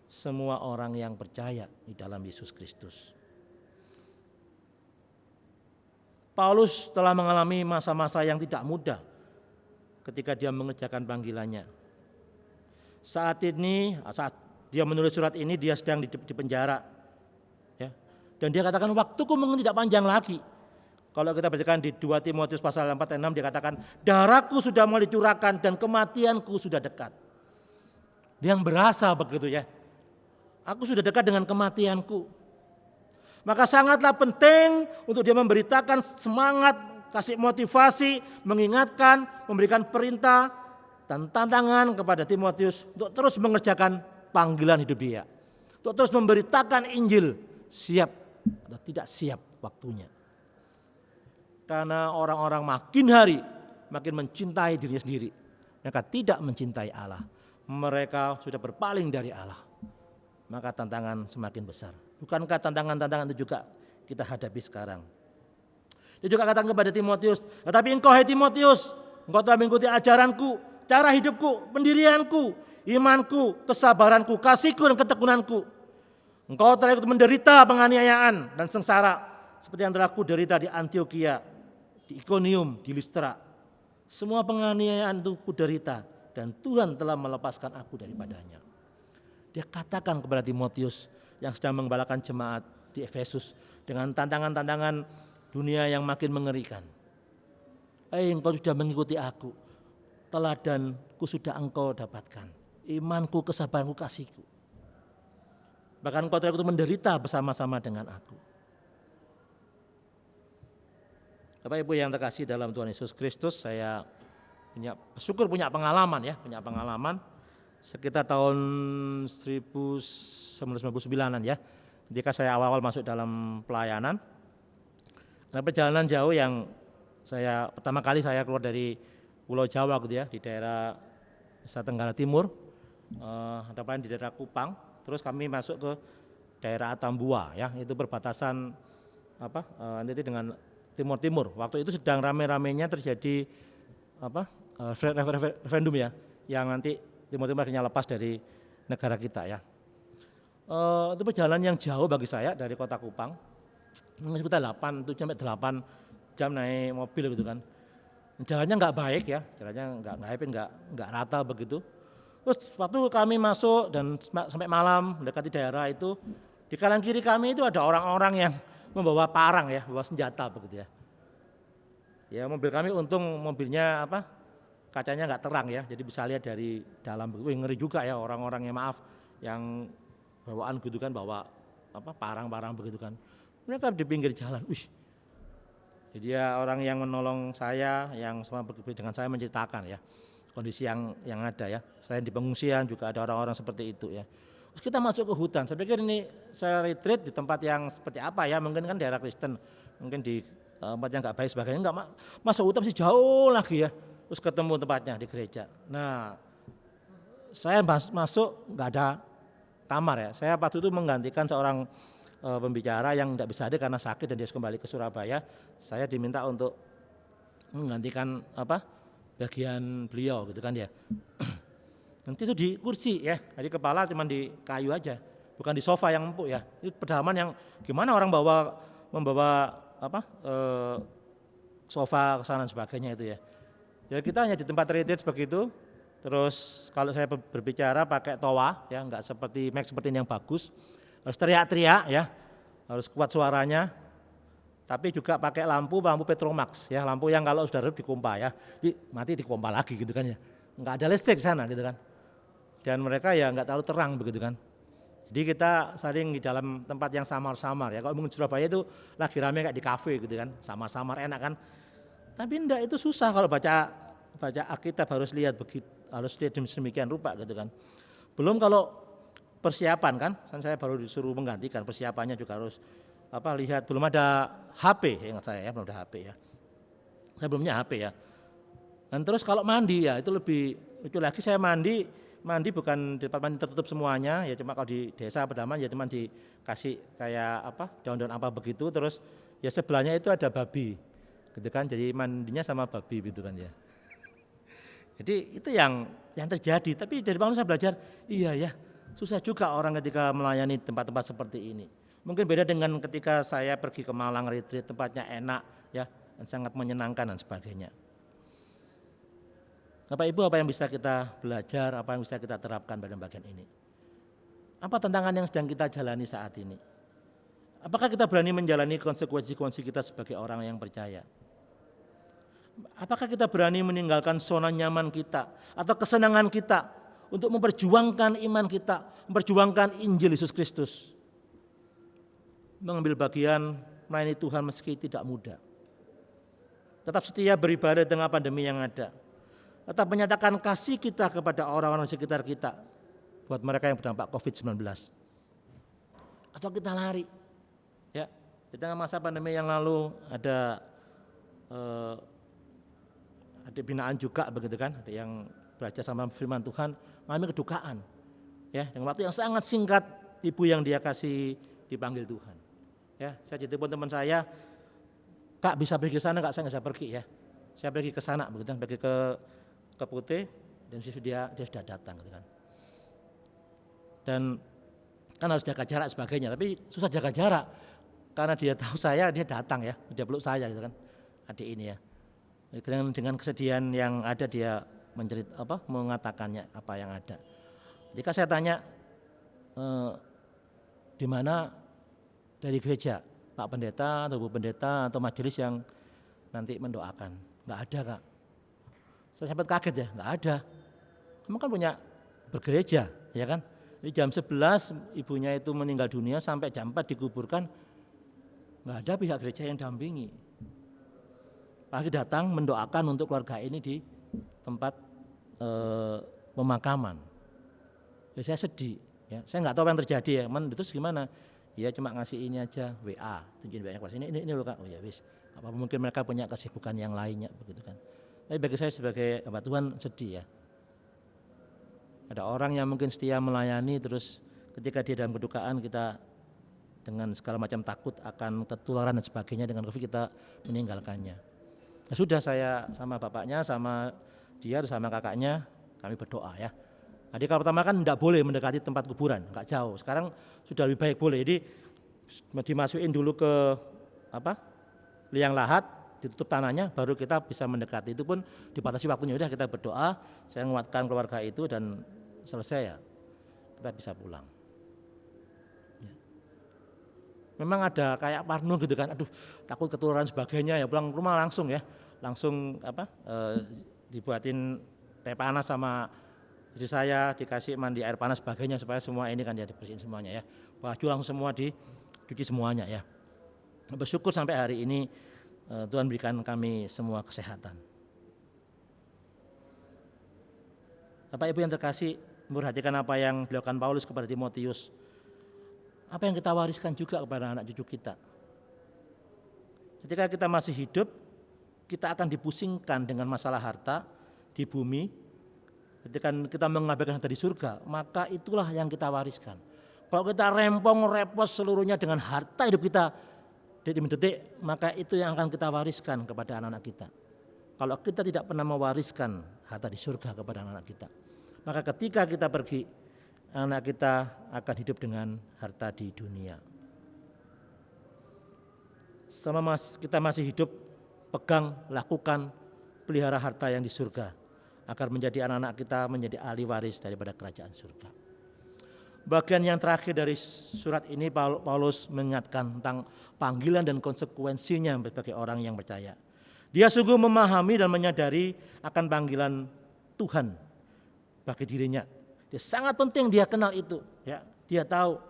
semua orang yang percaya di dalam Yesus Kristus. Paulus telah mengalami masa-masa yang tidak mudah ketika dia mengerjakan panggilannya. Saat dia menulis surat ini, dia sedang di penjara. Ya. Dan dia katakan, waktuku mungkin tidak panjang lagi. Kalau kita bacakan di 2 Timotius pasal 4 dan 6, dia katakan, darahku sudah mulai dicurahkan dan kematianku sudah dekat. Dia yang berasa begitu ya. Aku sudah dekat dengan kematianku. Maka sangatlah penting untuk dia memberitakan semangat, kasih motivasi, mengingatkan, memberikan perintah dan tantangan kepada Timotius untuk terus mengerjakan panggilan hidup dia. Untuk terus memberitakan Injil, siap atau tidak siap waktunya. Karena orang-orang makin hari makin mencintai dirinya sendiri. Mereka tidak mencintai Allah. Mereka sudah berpaling dari Allah. Maka tantangan semakin besar. Bukankah tantangan-tantangan itu juga kita hadapi sekarang? Dia juga katakan kepada Timotius, tetapi engkau hai Timotius, engkau telah mengikuti ajaranku, cara hidupku, pendirianku, imanku, kesabaranku, kasihku dan ketekunanku. Engkau telah ikut menderita penganiayaan dan sengsara seperti yang telah kuderita di Antiokhia, di Ikonium, di Listra. Semua penganiayaan itu kuderita dan Tuhan telah melepaskan aku daripadanya. Dia katakan kepada Timotius yang sedang menggembalakan jemaat di Efesus dengan tantangan-tantangan dunia yang makin mengerikan. Engkau sudah mengikuti aku, teladanku sudah engkau dapatkan, imanku, kesabaranku, kasihku. Bahkan engkau telah ikut menderita bersama-sama dengan aku. Bapak Ibu yang terkasih dalam Tuhan Yesus Kristus, saya bersyukur punya pengalaman sekitar tahun 1999-an ya, ketika saya awal-awal masuk dalam pelayanan. Ada perjalanan jauh yang pertama kali saya keluar dari Pulau Jawa gitu ya, di daerah Nusa Tenggara Timur, ada di daerah Kupang, terus kami masuk ke daerah Atambua ya, itu perbatasan nanti dengan Timur Timur. Waktu itu sedang rame-ramenya terjadi referendum ya, yang nanti Timur Timur akhirnya lepas dari negara kita ya. Itu perjalanan yang jauh bagi saya dari kota Kupang, sekitar 7 sampai 8 jam naik mobil gitu kan. Jalannya nggak baik ya, jalannya nggak rata begitu. Terus waktu kami masuk dan sampai malam mendekati daerah itu, di kanan kiri kami itu ada orang-orang yang membawa parang ya, membawa senjata begitu ya. Ya mobil kami untung mobilnya kacanya nggak terang ya, jadi bisa lihat dari dalam. Ngeri juga ya orang-orang yang bawaan gitu kan, bawa parang-parang begitu kan. Mereka di pinggir jalan, jadi ya orang yang menolong saya, yang sama dengan saya menceritakan ya kondisi yang ada ya. Saya di pengungsian juga ada orang-orang seperti itu ya. Terus kita masuk ke hutan. Saya pikir ini saya retreat di tempat yang seperti apa ya? Mungkin kan daerah Kristen, mungkin di tempat yang nggak baik sebagainya. Nggak masuk hutan masih jauh lagi ya. Terus ketemu tempatnya di gereja. Nah, saya masuk nggak ada kamar ya. Saya waktu itu menggantikan seorang pembicara yang tidak bisa hadir karena sakit dan dia kembali ke Surabaya. Saya diminta untuk menggantikan bagian beliau gitu kan ya. Nanti itu di kursi ya, jadi kepala cuma di kayu aja, bukan di sofa yang empuk ya. Itu pedalaman yang gimana orang membawa sofa ke sana dan sebagainya itu ya. Jadi kita hanya di tempat retreat begitu. Terus kalau saya berbicara pakai toa ya, nggak seperti mic seperti ini yang bagus. Harus teriak-teriak ya, harus kuat suaranya, tapi juga pakai lampu Petromax ya, lampu yang kalau sudah redup dikompa ya, mati dikompa lagi gitu kan ya, nggak ada listrik sana gitu kan, dan mereka ya nggak terlalu terang begitu kan, jadi kita sering di dalam tempat yang samar-samar ya. Kalau mungkin Surabaya itu lagi rame kayak di kafe gitu kan, samar-samar enak kan, tapi enggak, itu susah kalau baca Alkitab, harus lihat demikian rupa gitu kan. Belum kalau persiapan kan saya baru disuruh menggantikan, persiapannya juga harus lihat, belum ada HP, ingat saya ya, belum ada HP ya, saya belumnya HP ya. Dan terus kalau mandi ya itu lebih lucu lagi, saya mandi bukan di tempat mandi tertutup semuanya ya, cuma kalau di desa pedalaman ya cuma dikasih kayak daun-daun apa begitu, terus ya sebelahnya itu ada babi gitu kan, jadi mandinya sama babi gitu kan ya. Jadi itu yang terjadi, tapi dari bangun saya belajar, iya ya, susah juga orang ketika melayani tempat-tempat seperti ini. Mungkin beda dengan ketika saya pergi ke Malang retreat, tempatnya enak ya, sangat menyenangkan dan sebagainya. Bapak Ibu, apa yang bisa kita belajar, apa yang bisa kita terapkan pada bagian ini? Apa tantangan yang sedang kita jalani saat ini? Apakah kita berani menjalani konsekuensi kita sebagai orang yang percaya? Apakah kita berani meninggalkan zona nyaman kita atau kesenangan kita untuk memperjuangkan iman kita, memperjuangkan Injil Yesus Kristus? Mengambil bagian melayani Tuhan meski tidak mudah. Tetap setia beribadah dengan pandemi yang ada. Tetap menyatakan kasih kita kepada orang-orang sekitar kita, buat mereka yang berdampak COVID-19. Atau kita lari. Ya, di tengah masa pandemi yang lalu ada binaan juga begitu kan, ada yang belajar sama firman Tuhan, mengalami kedukaan. Ya, dengan waktu yang sangat singkat, ibu yang dia kasih dipanggil Tuhan. Ya, saya telepon teman saya, Kak bisa pergi ke sana, Kak, saya nggak bisa pergi ya. Saya pergi ke sana begitu, pergi ke Putih, dan dia sudah datang gitu kan. Dan kan harus jaga jarak sebagainya, tapi susah jaga jarak karena dia tahu saya, dia datang ya, dia peluk saya gitu kan, adik ini ya. Dengan kesedihan yang ada dia mengatakannya apa yang ada. Jika saya tanya di mana dari gereja, Pak Pendeta atau Bu Pendeta atau majelis yang nanti mendoakan, nggak ada, Kak. Saya sempat kaget ya, nggak ada. Kamu kan punya bergereja, ya kan? Di jam 11 ibunya itu meninggal dunia, sampai jam 4 dikuburkan, nggak ada pihak gereja yang dampingi. Lagi datang mendoakan untuk keluarga ini di tempat pemakaman. Ya, saya sedih. Ya, saya nggak tahu apa yang terjadi ya. Terus gimana? Ya cuma ngasih ini aja, WA, tunjukin WA kelas ini loh, Kak. Oh ya wis. Apa mungkin mereka punya kesibukan yang lainnya begitu kan. Tapi bagi saya sebagai hamba Tuhan sedih ya. Ada orang yang mungkin setia melayani, terus ketika dia dalam kedukaan kita dengan segala macam takut akan ketularan dan sebagainya, dengan COVID kita meninggalkannya. Nah, sudah saya sama bapaknya, sama dia, sama kakaknya, kami berdoa ya. Jadi kalau pertama kan tidak boleh mendekati tempat kuburan, nggak jauh. Sekarang sudah lebih baik boleh. Jadi dimasukin dulu ke liang lahat, ditutup tanahnya, baru kita bisa mendekati. Itu pun dibatasi waktunya. Udah kita berdoa, saya menguatkan keluarga itu dan selesai ya, kita bisa pulang. Memang ada kayak parno gitu kan, aduh takut ketularan sebagainya ya, pulang ke rumah langsung ya, langsung dibuatin teh panas sama istri saya, dikasih mandi air panas sebagainya supaya semua ini kan ya dibersihin semuanya ya, baju langsung semua dicuci semuanya ya. Bersyukur sampai hari ini Tuhan berikan kami semua kesehatan. Bapak Ibu yang terkasih, memperhatikan apa yang dilakukan Paulus kepada Timotius. Apa yang kita wariskan juga kepada anak cucu kita. Ketika kita masih hidup, kita akan dipusingkan dengan masalah harta di bumi. Ketika kita mengabaikan harta di surga, maka itulah yang kita wariskan. Kalau kita rempong repot seluruhnya dengan harta hidup kita detik-detik, maka itu yang akan kita wariskan kepada anak-anak kita. Kalau kita tidak pernah mewariskan harta di surga kepada anak-anak kita, maka ketika kita pergi, anak kita akan hidup dengan harta di dunia. Selama kita masih hidup, pegang, lakukan, pelihara harta yang di surga, agar menjadi anak-anak kita menjadi ahli waris daripada kerajaan surga. Bagian yang terakhir dari surat ini, Paulus mengingatkan tentang panggilan dan konsekuensinya sebagai orang yang percaya. Dia sungguh memahami dan menyadari akan panggilan Tuhan bagi dirinya. Dia sangat penting dia kenal itu, ya. Dia tahu.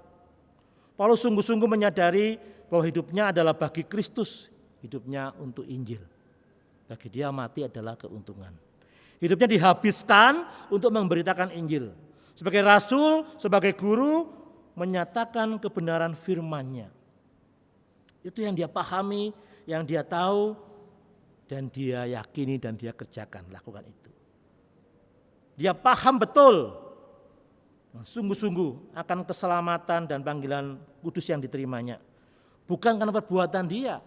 Paulus sungguh-sungguh menyadari bahwa hidupnya adalah bagi Kristus, hidupnya untuk Injil. Bagi dia mati adalah keuntungan. Hidupnya dihabiskan untuk memberitakan Injil. Sebagai rasul, sebagai guru, menyatakan kebenaran firman-Nya. Itu yang dia pahami, yang dia tahu, dan dia yakini dan dia kerjakan, lakukan itu. Dia paham betul sungguh-sungguh akan keselamatan dan panggilan kudus yang diterimanya. Bukan karena perbuatan dia,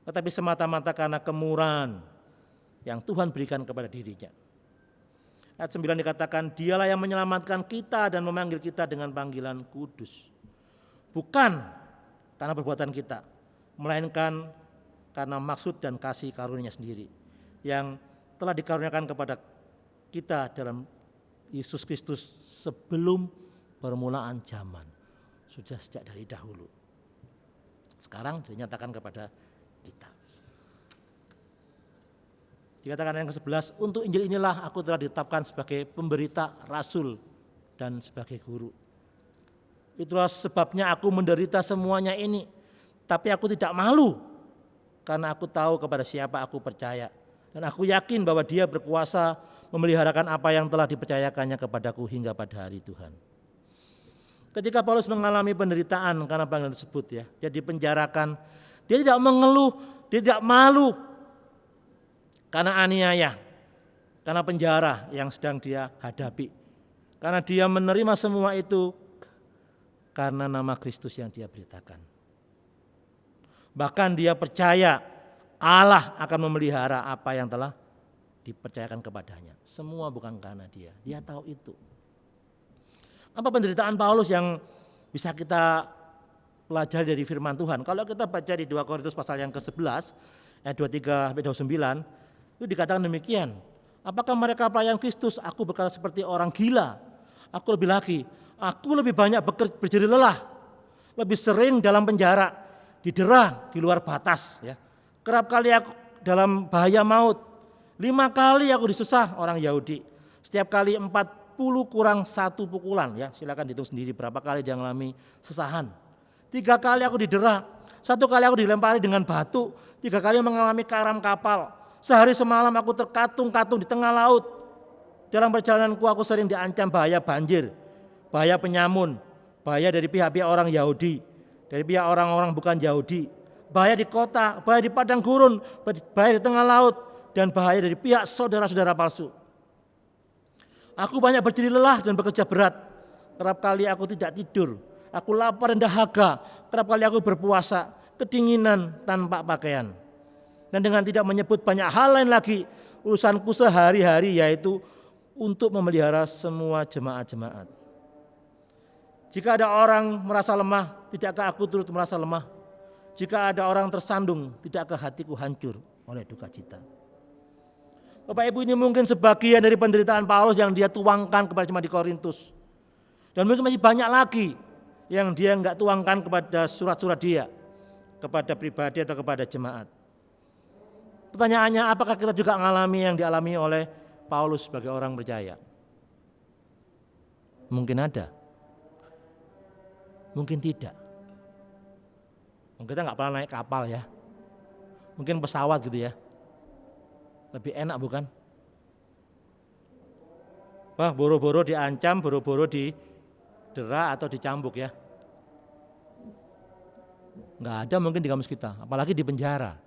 tetapi semata-mata karena kemurahan yang Tuhan berikan kepada dirinya. Ayat 9 dikatakan, dialah yang menyelamatkan kita dan memanggil kita dengan panggilan kudus. Bukan karena perbuatan kita, melainkan karena maksud dan kasih karunia sendiri yang telah dikaruniakan kepada kita dalam Yesus Kristus sebelum permulaan zaman, sudah sejak dari dahulu. Sekarang dinyatakan kepada kita. Dikatakan yang ke-11, untuk Injil inilah aku telah ditetapkan sebagai pemberita, rasul, dan sebagai guru. Itulah sebabnya aku menderita semuanya ini, tapi aku tidak malu, karena aku tahu kepada siapa aku percaya. Dan aku yakin bahwa Dia berkuasa memeliharakan apa yang telah dipercayakannya kepadaku hingga pada hari Tuhan. Ketika Paulus mengalami penderitaan karena panggilan tersebut ya, dia dipenjarakan, dia tidak mengeluh, dia tidak malu karena aniaya, karena penjara yang sedang dia hadapi. Karena dia menerima semua itu karena nama Kristus yang dia beritakan. Bahkan dia percaya Allah akan memelihara apa yang telah dipercayakan kepadanya. Semua bukan karena dia tahu itu. Apa penderitaan Paulus yang bisa kita pelajari dari firman Tuhan? Kalau kita baca di 2 Korintus pasal yang ke-11 ayat 23-29 itu dikatakan demikian. Apakah mereka pelayan Kristus? Aku berkata seperti orang gila. Aku lebih lagi, aku lebih banyak berjerih lelah, lebih sering dalam penjara, didera di luar batas ya. Kerap kali aku dalam bahaya maut. 5 kali aku disesah orang Yahudi. Setiap kali 40 kurang 1 pukulan ya. Silakan hitung sendiri berapa kali dia mengalami sesahan. 3 kali aku didera. 1 kali aku dilempari dengan batu. 3 kali mengalami karam kapal. Sehari semalam aku terkatung-katung di tengah laut. Dalam perjalananku aku sering diancam bahaya banjir, bahaya penyamun, bahaya dari pihak-pihak orang Yahudi, dari pihak orang-orang bukan Yahudi, bahaya di kota, bahaya di padang gurun, bahaya di tengah laut, dan bahaya dari pihak saudara-saudara palsu. Aku banyak berjerih lelah dan bekerja berat. Kerap kali aku tidak tidur. Aku lapar dan dahaga kerap kali aku berpuasa kedinginan tanpa pakaian. Dan dengan tidak menyebut banyak hal lain lagi, urusanku sehari-hari yaitu untuk memelihara semua jemaat-jemaat. Jika ada orang merasa lemah, tidakkah aku turut merasa lemah? Jika ada orang tersandung, tidakkah hatiku hancur oleh duka cita? Bapak Ibu, ini mungkin sebagian dari penderitaan Paulus yang dia tuangkan kepada jemaat di Korintus. Dan mungkin masih banyak lagi yang dia enggak tuangkan kepada surat-surat dia, kepada pribadi atau kepada jemaat. Pertanyaannya, apakah kita juga mengalami yang dialami oleh Paulus sebagai orang percaya? Mungkin ada, mungkin tidak. Mungkin kita nggak pernah naik kapal ya, mungkin pesawat gitu ya, lebih enak bukan? Wah, boro-boro diancam, boro-boro didera atau dicambuk ya. Nggak ada mungkin di kamus kita, apalagi di penjara.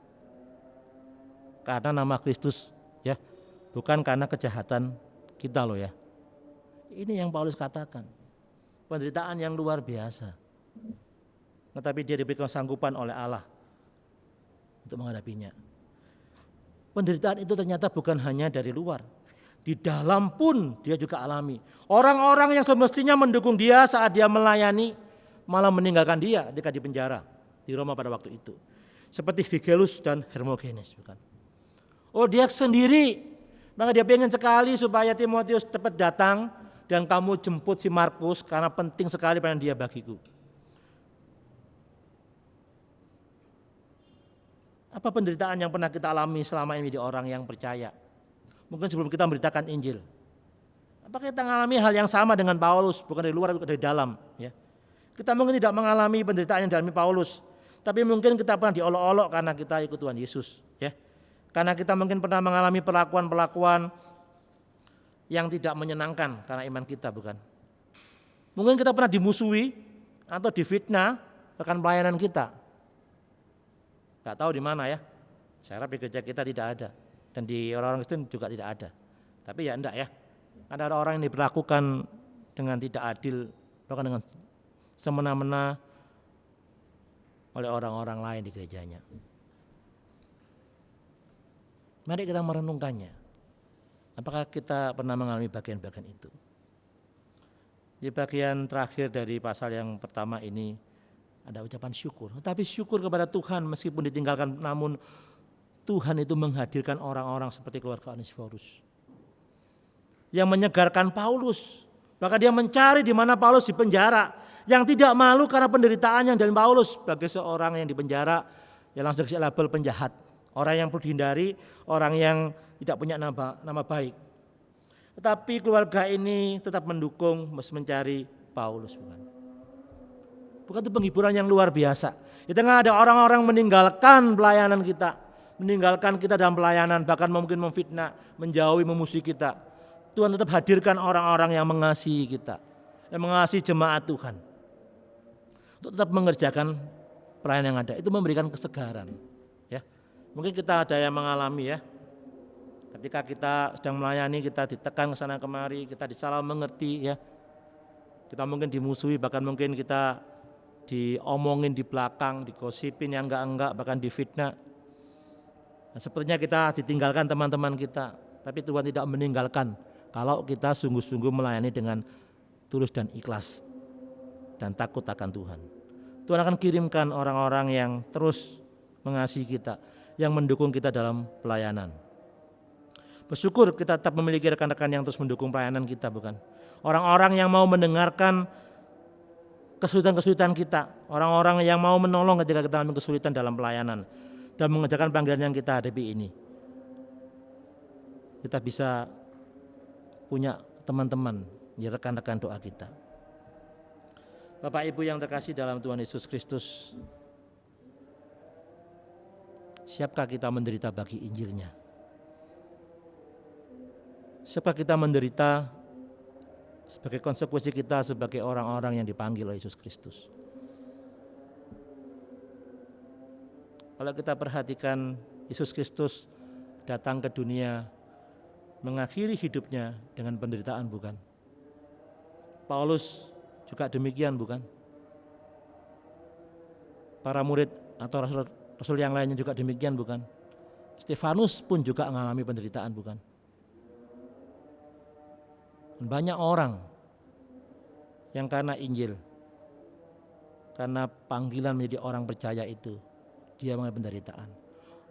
Karena nama Kristus ya, bukan karena kejahatan kita loh ya. Ini yang Paulus katakan, penderitaan yang luar biasa. Tetapi dia diberikan sanggupan oleh Allah untuk menghadapinya. Penderitaan itu ternyata bukan hanya dari luar, di dalam pun dia juga alami. Orang-orang yang semestinya mendukung dia saat dia melayani malah meninggalkan dia ketika di penjara di Roma pada waktu itu. Seperti Figelus dan Hermogenes bukan? Oh, dia sendiri, maka dia pengen sekali supaya Timotius cepat datang dan kamu jemput si Markus karena penting sekali pada dia bagiku. Apa penderitaan yang pernah kita alami selama ini di orang yang percaya? Mungkin sebelum kita memberitakan Injil. Apakah kita mengalami hal yang sama dengan Paulus, bukan dari luar, bukan dari dalam? Ya. Kita mungkin tidak mengalami penderitaan yang dialami Paulus, tapi mungkin kita pernah diolok-olok karena kita ikut Tuhan Yesus. Ya. Karena kita mungkin pernah mengalami perlakuan-perlakuan yang tidak menyenangkan karena iman kita, bukan? Mungkin kita pernah dimusuhi atau difitnah rekan pelayanan kita. Gak tahu di mana ya. Saya harap di gereja kita tidak ada dan di orang-orang Kristen juga tidak ada. Tapi ya enggak ya. Ada orang yang diperlakukan dengan tidak adil, bahkan dengan semena-mena oleh orang-orang lain di gerejanya. Mari kita merenungkannya. Apakah kita pernah mengalami bagian-bagian itu? Di bagian terakhir dari pasal yang pertama ini ada ucapan syukur. Tetapi syukur kepada Tuhan meskipun ditinggalkan, namun Tuhan itu menghadirkan orang-orang seperti keluarga Onesiforus yang menyegarkan Paulus. Bahkan dia mencari di mana Paulus di penjara, yang tidak malu karena penderitaan yang dari Paulus sebagai seorang yang di penjara yang langsung dikasih label penjahat. Orang yang perlu dihindari, orang yang tidak punya nama baik. Tetapi keluarga ini tetap mendukung, mencari Paulus. Bukan itu penghiburan yang luar biasa. Di tengah ada orang-orang meninggalkan pelayanan kita, meninggalkan kita dalam pelayanan, bahkan mungkin memfitnah, menjauhi, memusuhi kita. Tuhan tetap hadirkan orang-orang yang mengasihi kita, yang mengasihi jemaat Tuhan, untuk tetap mengerjakan pelayanan yang ada. Itu memberikan kesegaran. Ya, mungkin kita ada yang mengalami ya. Ketika kita sedang melayani, kita ditekan ke sana kemari, kita disalah mengerti ya. Kita mungkin dimusuhi, bahkan mungkin kita diomongin di belakang, digosipin yang enggak-enggak, bahkan difitnah. Nah, sepertinya kita ditinggalkan teman-teman kita, tapi Tuhan tidak meninggalkan kalau kita sungguh-sungguh melayani dengan tulus dan ikhlas dan takut akan Tuhan. Tuhan akan kirimkan orang-orang yang terus mengasihi kita, yang mendukung kita dalam pelayanan. Bersyukur kita tetap memiliki rekan-rekan yang terus mendukung pelayanan kita, bukan? Orang-orang yang mau mendengarkan kesulitan-kesulitan kita, orang-orang yang mau menolong ketika kita mengalami kesulitan dalam pelayanan dan mengerjakan panggilan yang kita hadapi ini. Kita bisa punya teman-teman, ya rekan-rekan doa kita. Bapak Ibu yang terkasih dalam Tuhan Yesus Kristus, siapkah kita menderita bagi Injilnya? Siapkah kita menderita sebagai konsekuensi kita sebagai orang-orang yang dipanggil oleh Yesus Kristus? Kalau kita perhatikan, Yesus Kristus datang ke dunia mengakhiri hidupnya dengan penderitaan, bukan? Paulus juga demikian, bukan? Para murid atau rasul yang lainnya juga demikian, bukan? Stefanus pun juga mengalami penderitaan, bukan? Banyak orang yang karena Injil, karena panggilan menjadi orang percaya itu, dia mengalami penderitaan.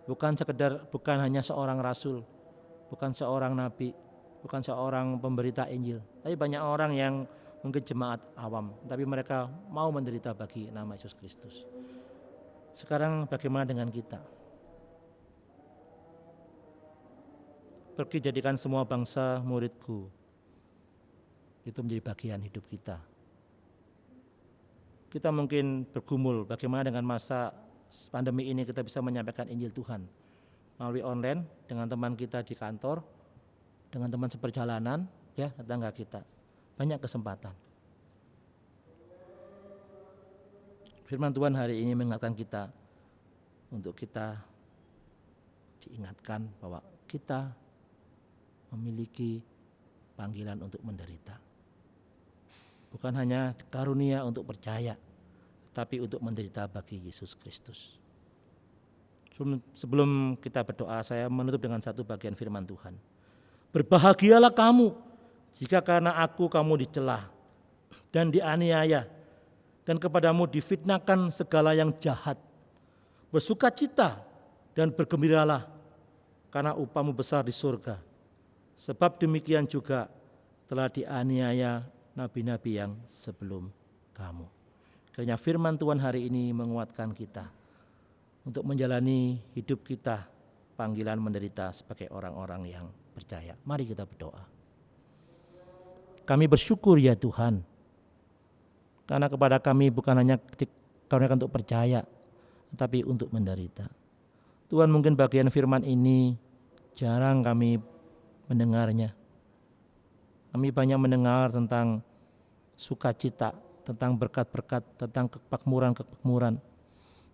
Bukan hanya seorang rasul, bukan seorang nabi, bukan seorang pemberita Injil, tapi banyak orang yang mungkin jemaat awam, tapi mereka mau menderita bagi nama Yesus Kristus. Sekarang bagaimana dengan kita? Pergi jadikan semua bangsa muridku. Itu menjadi bagian hidup kita. Kita mungkin bergumul bagaimana dengan masa pandemi ini kita bisa menyampaikan Injil Tuhan melalui online dengan teman kita di kantor, dengan teman seperjalanan, ya, tetangga kita. Banyak kesempatan. Firman Tuhan hari ini mengingatkan kita untuk kita diingatkan bahwa kita memiliki panggilan untuk menderita. Bukan hanya karunia untuk percaya, tapi untuk menderita bagi Yesus Kristus. Sebelum kita berdoa, saya menutup dengan satu bagian firman Tuhan. Berbahagialah kamu jika karena aku kamu dicela dan dianiaya dan kepadamu difitnahkan segala yang jahat. Bersukacita dan bergembiralah karena upahmu besar di surga. Sebab demikian juga telah dianiaya nabi-nabi yang sebelum kamu. Kiranya firman Tuhan hari ini menguatkan kita untuk menjalani hidup kita panggilan menderita sebagai orang-orang yang percaya. Mari kita berdoa. Kami bersyukur ya Tuhan, karena kepada kami bukan hanya dikaruniakan untuk percaya, tapi untuk menderita. Tuhan, mungkin bagian firman ini jarang kami mendengarnya. Kami banyak mendengar tentang sukacita, tentang berkat-berkat, tentang kemakmuran.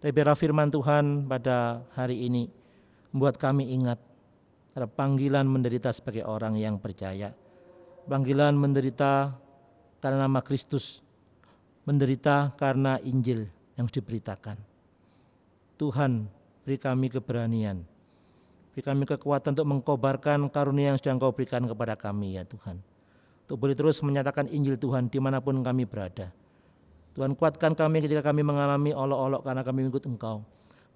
Tapi biarlah firman Tuhan pada hari ini membuat kami ingat ada panggilan menderita sebagai orang yang percaya. Panggilan menderita karena nama Kristus, menderita karena Injil yang diberitakan. Tuhan, beri kami keberanian, beri kami kekuatan untuk mengkobarkan karunia yang sedang Kau berikan kepada kami ya Tuhan. Untuk boleh terus menyatakan Injil Tuhan dimanapun kami berada. Tuhan, kuatkan kami ketika kami mengalami olok-olok karena kami mengikut Engkau.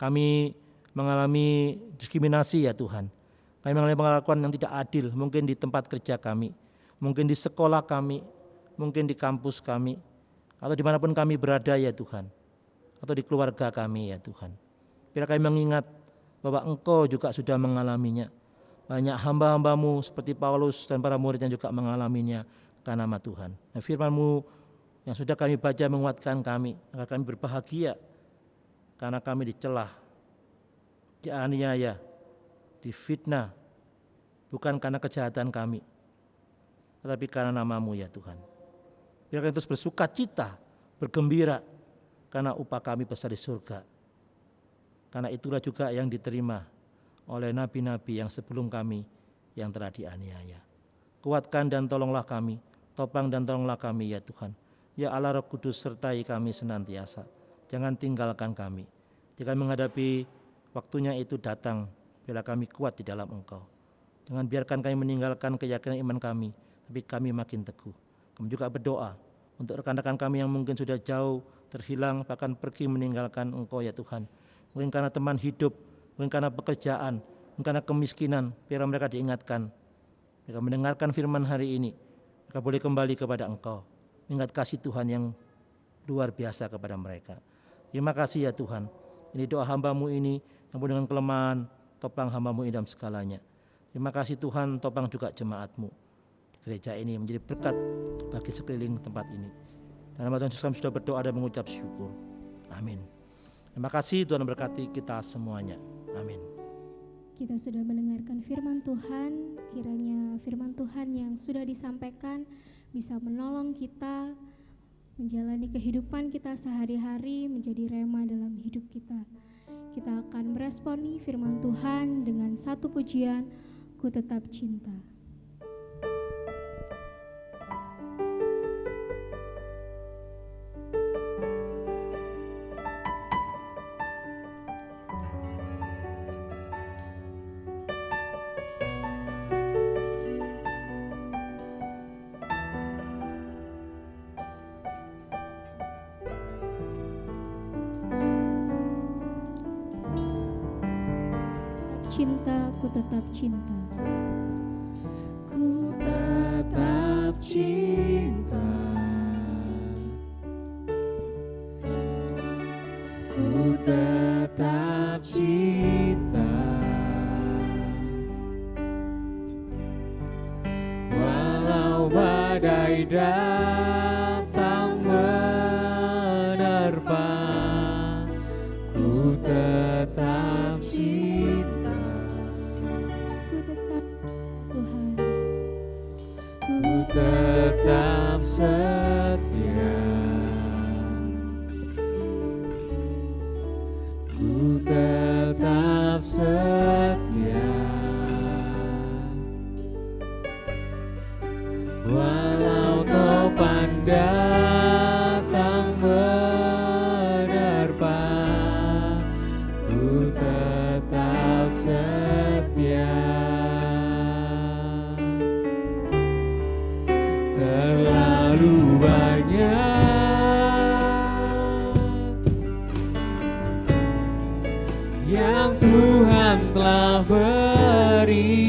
Kami mengalami diskriminasi ya Tuhan. Kami mengalami pengakuan yang tidak adil, mungkin di tempat kerja kami, mungkin di sekolah kami, mungkin di kampus kami, atau dimanapun kami berada ya Tuhan, atau di keluarga kami ya Tuhan. Biar kami mengingat bahwa Engkau juga sudah mengalaminya. Banyak hamba-hambamu seperti Paulus dan para murid yang juga mengalaminya karena nama Tuhan. Nah, firman-Mu yang sudah kami baca menguatkan kami, agar kami berbahagia karena kami dicela, dianiaya, difitnah, bukan karena kejahatan kami, tetapi karena nama-Mu ya Tuhan. Biar kami terus bersukacita, bergembira, karena upah kami besar di surga. Karena itulah juga yang diterima oleh nabi-nabi yang sebelum kami yang telah dianiaya. Kuatkan dan tolonglah kami, topang dan tolonglah kami ya Tuhan. Ya Allah Roh Kudus, sertai kami senantiasa. Jangan tinggalkan kami. Jika menghadapi waktunya itu datang, bila kami kuat di dalam Engkau. Jangan biarkan kami meninggalkan keyakinan iman kami, tapi kami makin teguh. Kami juga berdoa untuk rekan-rekan kami yang mungkin sudah jauh terhilang, bahkan pergi meninggalkan Engkau ya Tuhan. Mungkin karena teman hidup, mungkin karena pekerjaan, mungkin karena kemiskinan, biar mereka diingatkan. Mereka mendengarkan firman hari ini, mereka boleh kembali kepada Engkau. Ingat kasih Tuhan yang luar biasa kepada mereka. Terima kasih ya Tuhan. Ini doa hamba-Mu ini yang penuh dengan kelemahan, topang hamba-Mu ini dalam segalanya. Terima kasih Tuhan, topang juga jemaat-Mu. Gereja ini menjadi berkat bagi sekeliling tempat ini. Dan nama Tuhan Yesus kami sudah berdoa dan mengucap syukur. Amin. Terima kasih, Tuhan berkati kita semuanya. Amin. Kita sudah mendengarkan firman Tuhan, kiranya firman Tuhan yang sudah disampaikan bisa menolong kita menjalani kehidupan kita sehari-hari menjadi rema dalam hidup kita. Kita akan meresponi firman Tuhan dengan satu pujian, Ku Tetap Cinta. cinta, ku tetap cinta. Ku tetap cinta. Ku tetap cinta. Walau badai datang menerpa, ku tetap cinta. Ku tetap Tuhan, Ku tetap setia. Ku tetap setia. Walau topan datang menerpa, ku tetap setia. Terlalu banyak yang Tuhan telah beri,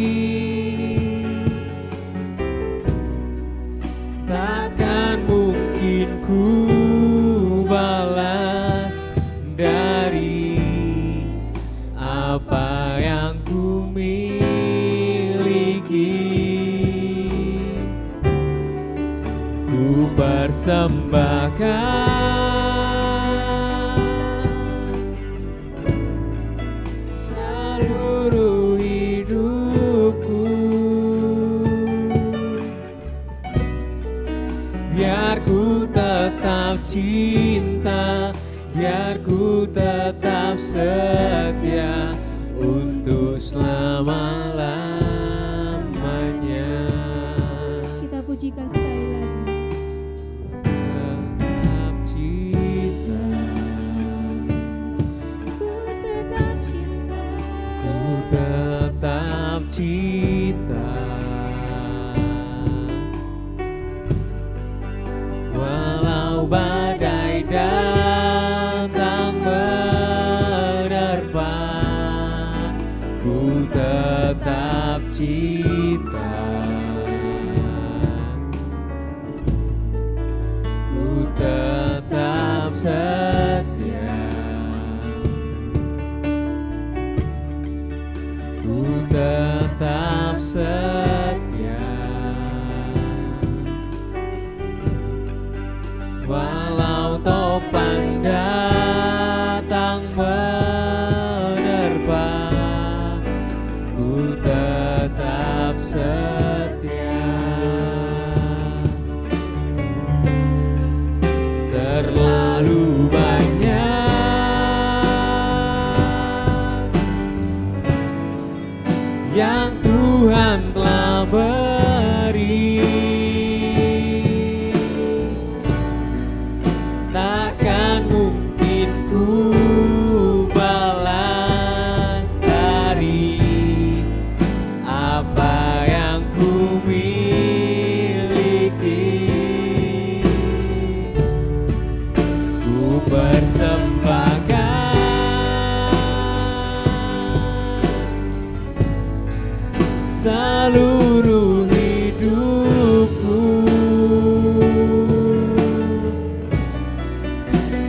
takkan mungkin ku balas dari apa yang ku miliki. Ku persembahkan seluruh hidupku, biar ku tetap cinta, biar ku tetap setia untuk selama-lamanya. kita pujikan sekali lagi. Tetap cinta. Ku tetap cinta, Ku tetap cinta. Walau badai datang menerpa, ku tetap cinta. Ku tetap setia. Ku tetap setia. Walau topan datang menerpa, ku tetap setia. Terlalu banyak yang Tuhan telah beri, takkan mungkin ku balas dari apa yang ku miliki. Ku persembahkan seluruh hidupku,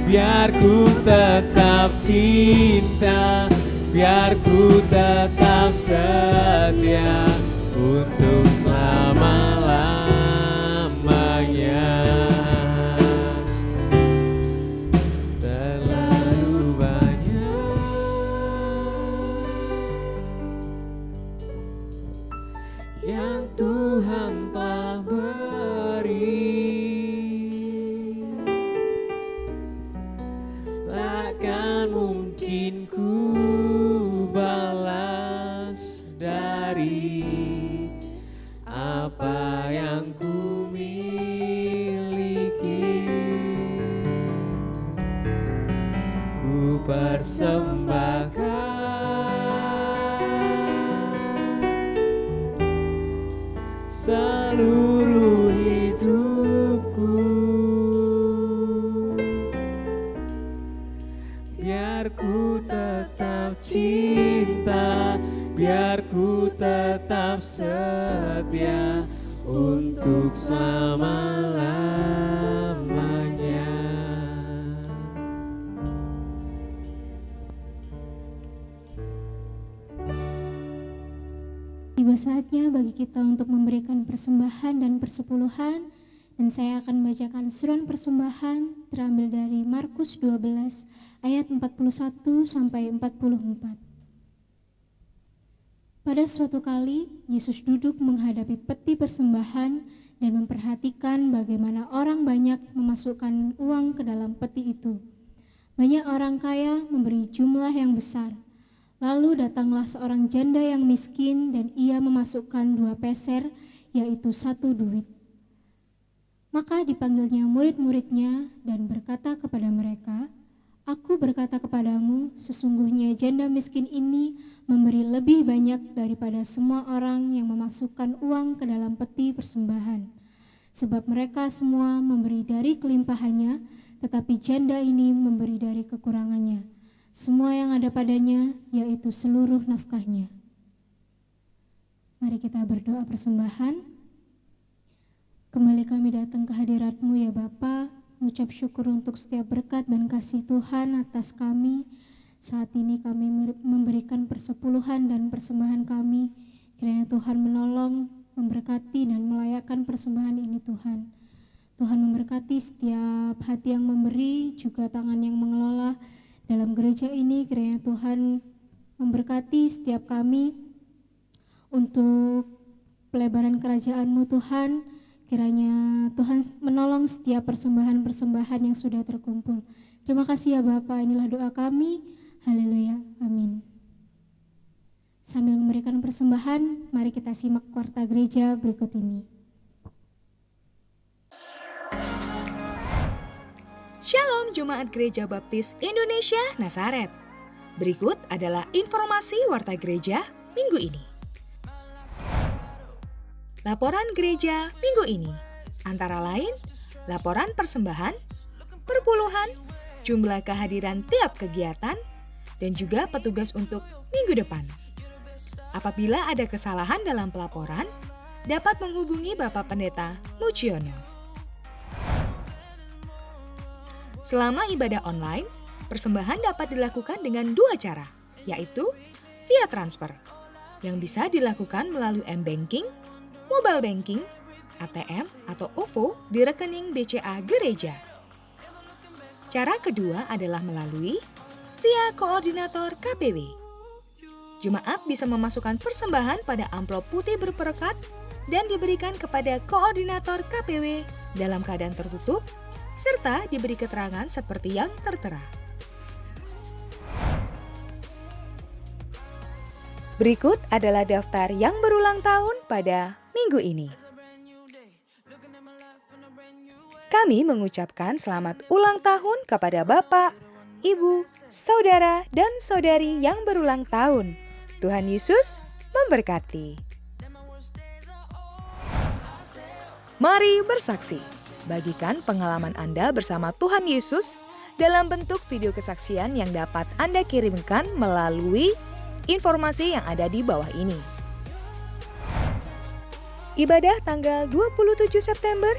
biar ku tetap cinta, biar ku tetap setia untuk selama-lamanya. Terlalu banyak yang Tuhan telah beri, takkan mungkin ku balas dari apa yang ku miliki. Ku persembahkan seluruh hidupku, biar ku tetap cinta, selama-lamanya. Tiba saatnya bagi kita untuk memberikan persembahan dan persepuluhan, dan saya akan membacakan seruan persembahan terambil dari Markus 12 ayat 41 sampai 44. Pada suatu kali, Yesus duduk menghadapi peti persembahan dan memperhatikan bagaimana orang banyak memasukkan uang ke dalam peti itu. Banyak orang kaya memberi jumlah yang besar. Lalu datanglah seorang janda yang miskin dan ia memasukkan 2 peser, yaitu 1 duit. Maka dipanggilnya murid-muridnya dan berkata kepada mereka, "Aku berkata kepadamu, sesungguhnya janda miskin ini memberi lebih banyak daripada semua orang yang memasukkan uang ke dalam peti persembahan. Sebab mereka semua memberi dari kelimpahannya, tetapi janda ini memberi dari kekurangannya. Semua yang ada padanya, yaitu seluruh nafkahnya." Mari kita berdoa persembahan. Kembali kami datang ke hadirat-Mu ya Bapa, mengucap syukur untuk setiap berkat dan kasih Tuhan atas kami. Saat ini kami memberikan persepuluhan dan persembahan kami. Kiranya Tuhan menolong, memberkati dan melayakkan persembahan ini Tuhan. Tuhan memberkati setiap hati yang memberi, juga tangan yang mengelola dalam gereja ini. Kiranya Tuhan memberkati setiap kami untuk pelebaran kerajaan-Mu Tuhan. Kiranya Tuhan menolong setiap persembahan-persembahan yang sudah terkumpul. Terima kasih ya Bapa, inilah doa kami. Haleluya, amin. Sambil memberikan persembahan, mari kita simak warta gereja berikut ini. Shalom Jemaat Gereja Baptis Indonesia Nazaret. Berikut adalah informasi warta gereja minggu ini. Laporan gereja minggu ini antara lain laporan persembahan, perpuluhan, jumlah kehadiran tiap kegiatan, dan juga petugas untuk minggu depan. Apabila ada kesalahan dalam pelaporan, dapat menghubungi Bapak Pendeta Muciono. Selama ibadah online, persembahan dapat dilakukan dengan 2 cara, yaitu via transfer, yang bisa dilakukan melalui M-Banking, Mobile Banking, ATM, atau OVO di rekening BCA Gereja. Cara kedua adalah melalui via koordinator KPW. Jemaat bisa memasukkan persembahan pada amplop putih berperekat dan diberikan kepada koordinator KPW dalam keadaan tertutup, serta diberi keterangan seperti yang tertera. Berikut adalah daftar yang berulang tahun pada minggu ini. Kami mengucapkan selamat ulang tahun kepada Bapak, Ibu, Saudara, dan Saudari yang berulang tahun. Tuhan Yesus memberkati. Mari bersaksi. Bagikan pengalaman Anda bersama Tuhan Yesus dalam bentuk video kesaksian yang dapat Anda kirimkan melalui informasi yang ada di bawah ini. Ibadah tanggal 27 September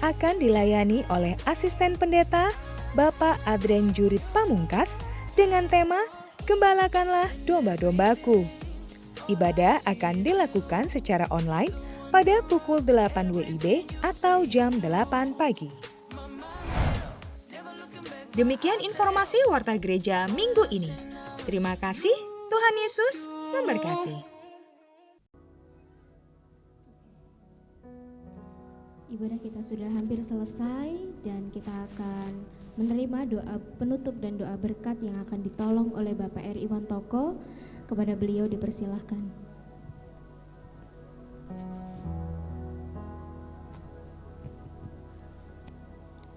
akan dilayani oleh Asisten Pendeta Bapak Adrian Jurit Pamungkas dengan tema Gembalakanlah Domba-Dombaku. Ibadah akan dilakukan secara online pada pukul 8 WIB atau jam 8 pagi. Demikian informasi warta gereja minggu ini. Terima kasih, Tuhan Yesus memberkati. Ibadah kita sudah hampir selesai dan kita akan menerima doa penutup dan doa berkat yang akan ditolong oleh Bapak R. Iwan Toko. Kepada beliau dipersilahkan.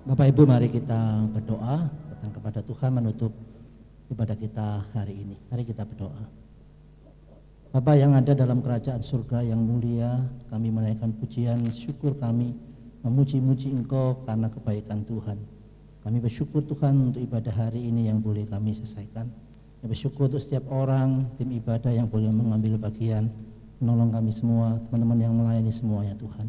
Bapak Ibu, mari kita berdoa datang kepada Tuhan menutup ibadah kita hari ini. Mari kita berdoa. Bapa yang ada dalam kerajaan surga yang mulia, kami menaikkan pujian syukur kami, memuji-muji Engkau karena kebaikan Tuhan. Kami bersyukur Tuhan untuk ibadah hari ini yang boleh kami selesaikan. Kami bersyukur untuk setiap orang, tim ibadah yang boleh mengambil bagian, menolong kami semua, teman-teman yang melayani semua ya Tuhan.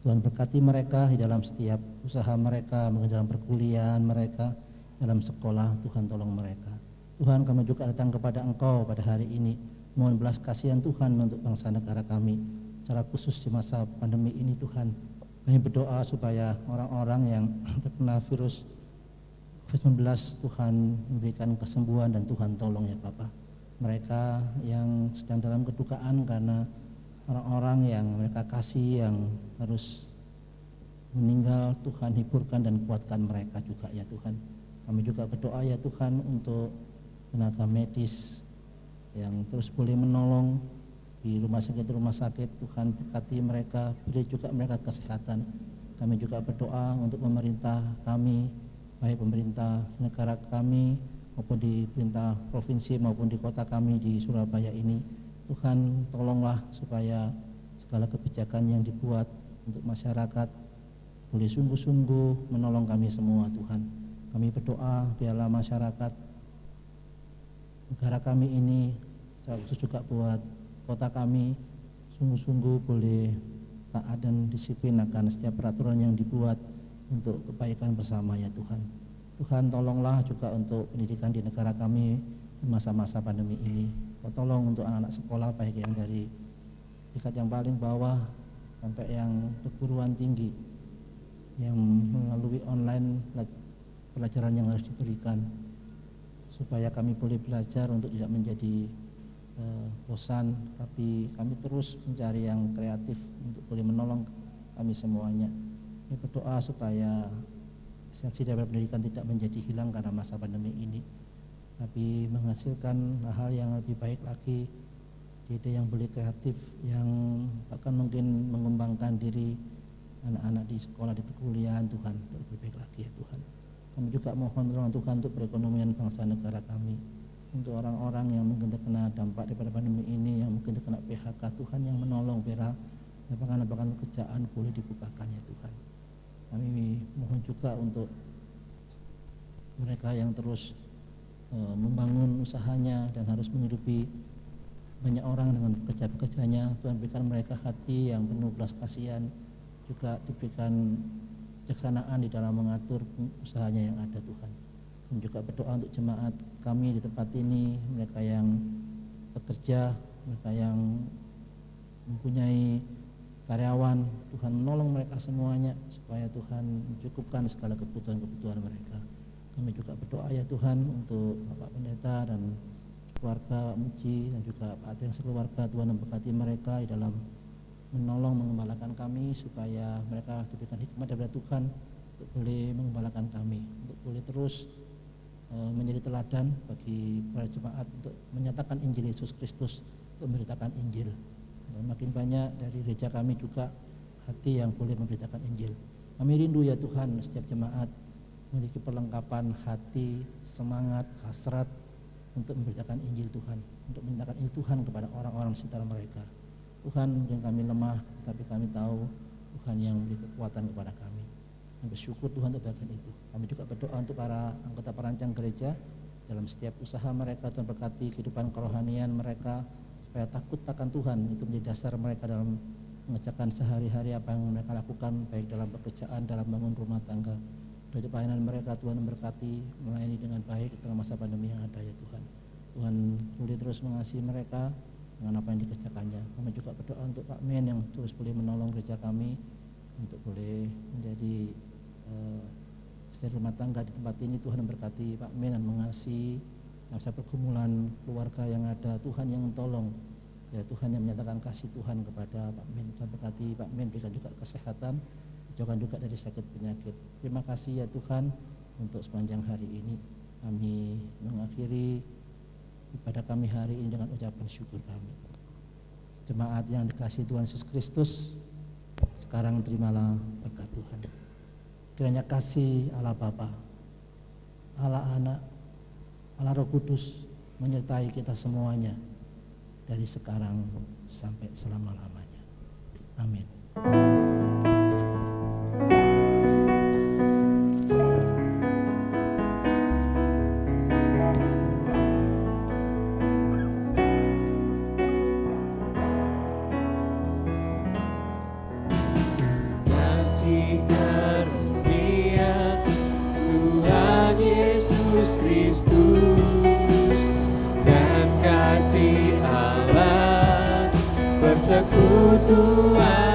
Tuhan berkati mereka di dalam setiap usaha mereka, mungkin dalam perkuliahan mereka, dalam sekolah. Tuhan tolong mereka. Tuhan, kami juga datang kepada Engkau pada hari ini, mohon belas kasihan Tuhan untuk bangsa negara kami, secara khusus di masa pandemi ini. Tuhan, kami berdoa supaya orang-orang yang terkena virus COVID-19 Tuhan memberikan kesembuhan, dan Tuhan tolong ya Bapa mereka yang sedang dalam kedukaan karena orang-orang yang mereka kasih yang harus meninggal. Tuhan, hiburkan dan kuatkan mereka juga ya Tuhan. Kami juga berdoa ya Tuhan untuk tenaga medis yang terus boleh menolong di rumah sakit. Tuhan, berkati mereka, beri juga mereka kesehatan. Kami juga berdoa untuk pemerintah kami, baik pemerintah negara kami maupun di pemerintah provinsi maupun di kota kami di Surabaya ini. Tuhan, tolonglah supaya segala kebijakan yang dibuat untuk masyarakat boleh sungguh-sungguh menolong kami semua. Tuhan, kami berdoa biarlah masyarakat negara kami ini, secara khusus juga buat kota kami, sungguh-sungguh boleh taat dan disiplin akan setiap peraturan yang dibuat untuk kebaikan bersama ya Tuhan. Tuhan, tolonglah juga untuk pendidikan di negara kami di masa-masa pandemi ini. Tolong untuk anak-anak sekolah, baik yang dari tingkat yang paling bawah sampai yang perguruan tinggi, yang melalui online pelajaran yang harus diberikan, supaya kami boleh belajar untuk tidak menjadi bosan, tapi kami terus mencari yang kreatif untuk boleh menolong kami semuanya. Kami berdoa supaya esensi dari pendidikan tidak menjadi hilang karena masa pandemi ini, tapi menghasilkan hal yang lebih baik lagi, ide yang boleh kreatif, yang bahkan mungkin mengembangkan diri anak-anak di sekolah, di perkuliahan. Tuhan, lebih baik lagi ya Tuhan. Kami juga mohon tolong Tuhan untuk perekonomian bangsa negara kami, untuk orang-orang yang mungkin terkena dampak daripada pandemi ini, yang mungkin terkena PHK. Tuhan, yang menolong biar lapangan-lapangan pekerjaan boleh dibukakan ya Tuhan. Kami mohon juga untuk mereka yang terus membangun usahanya dan harus menghidupi banyak orang dengan pekerja-pekerjanya. Tuhan, berikan mereka hati yang penuh belas kasihan, juga diberikan kejaksanaan di dalam mengatur usahanya yang ada Tuhan. Dan juga berdoa untuk jemaat kami di tempat ini, mereka yang bekerja, mereka yang mempunyai karyawan. Tuhan, menolong mereka semuanya supaya Tuhan mencukupkan segala kebutuhan-kebutuhan mereka. Kami juga berdoa ya Tuhan untuk Bapak Pendeta dan keluarga Muji dan juga Pak Ati yang sekeluarga. Tuhan, memberkati mereka di dalam menolong mengembalakan kami, supaya mereka diberikan hikmat daripada Tuhan untuk boleh mengembalakan kami, untuk boleh terus menjadi teladan bagi para jemaat untuk menyatakan Injil Yesus Kristus, untuk memberitakan Injil. Dan makin banyak dari gereja kami juga hati yang boleh memberitakan Injil. Kami rindu ya Tuhan setiap jemaat memiliki perlengkapan hati, semangat, hasrat untuk memberitakan Injil Tuhan, untuk menyatakan Injil Tuhan kepada orang-orang sekitar mereka. Tuhan, mungkin kami lemah, tapi kami tahu Tuhan yang memberi kekuatan kepada kami. Kami bersyukur Tuhan untuk bagian itu. Kami juga berdoa untuk para anggota perancang gereja dalam setiap usaha mereka. Tuhan, berkati kehidupan kerohanian mereka, supaya takut akan Tuhan itu menjadi dasar mereka dalam mengerjakan sehari-hari apa yang mereka lakukan, baik dalam pekerjaan, dalam bangun rumah tangga. Dari pelayanan mereka, Tuhan memberkati, melayani dengan baik di tengah masa pandemi yang ada ya Tuhan. Tuhan boleh terus mengasihi mereka dengan apa yang dikerjakannya. Kami juga berdoa untuk Pak Men yang terus boleh menolong gereja kami untuk boleh menjadi istri rumah tangga di tempat ini. Tuhan memberkati Pak Men dan mengasihi masa pergumulan keluarga yang ada. Tuhan yang tolong, ya Tuhan yang menyatakan kasih Tuhan kepada Pak Men. Tuhan berkati Pak Men, berikan juga kesehatan, jauhkan juga dari sakit penyakit. Terima kasih ya Tuhan untuk sepanjang hari ini. Kami mengakhiri ibadah kami hari ini dengan ucapan syukur kami. Jemaat yang dikasihi Tuhan Yesus Kristus, sekarang terimalah berkat Tuhan. Kiranya kasih Allah Bapa, Allah Anak, Allah Roh Kudus menyertai kita semuanya dari sekarang sampai selama-lamanya. Amin. Tuhan.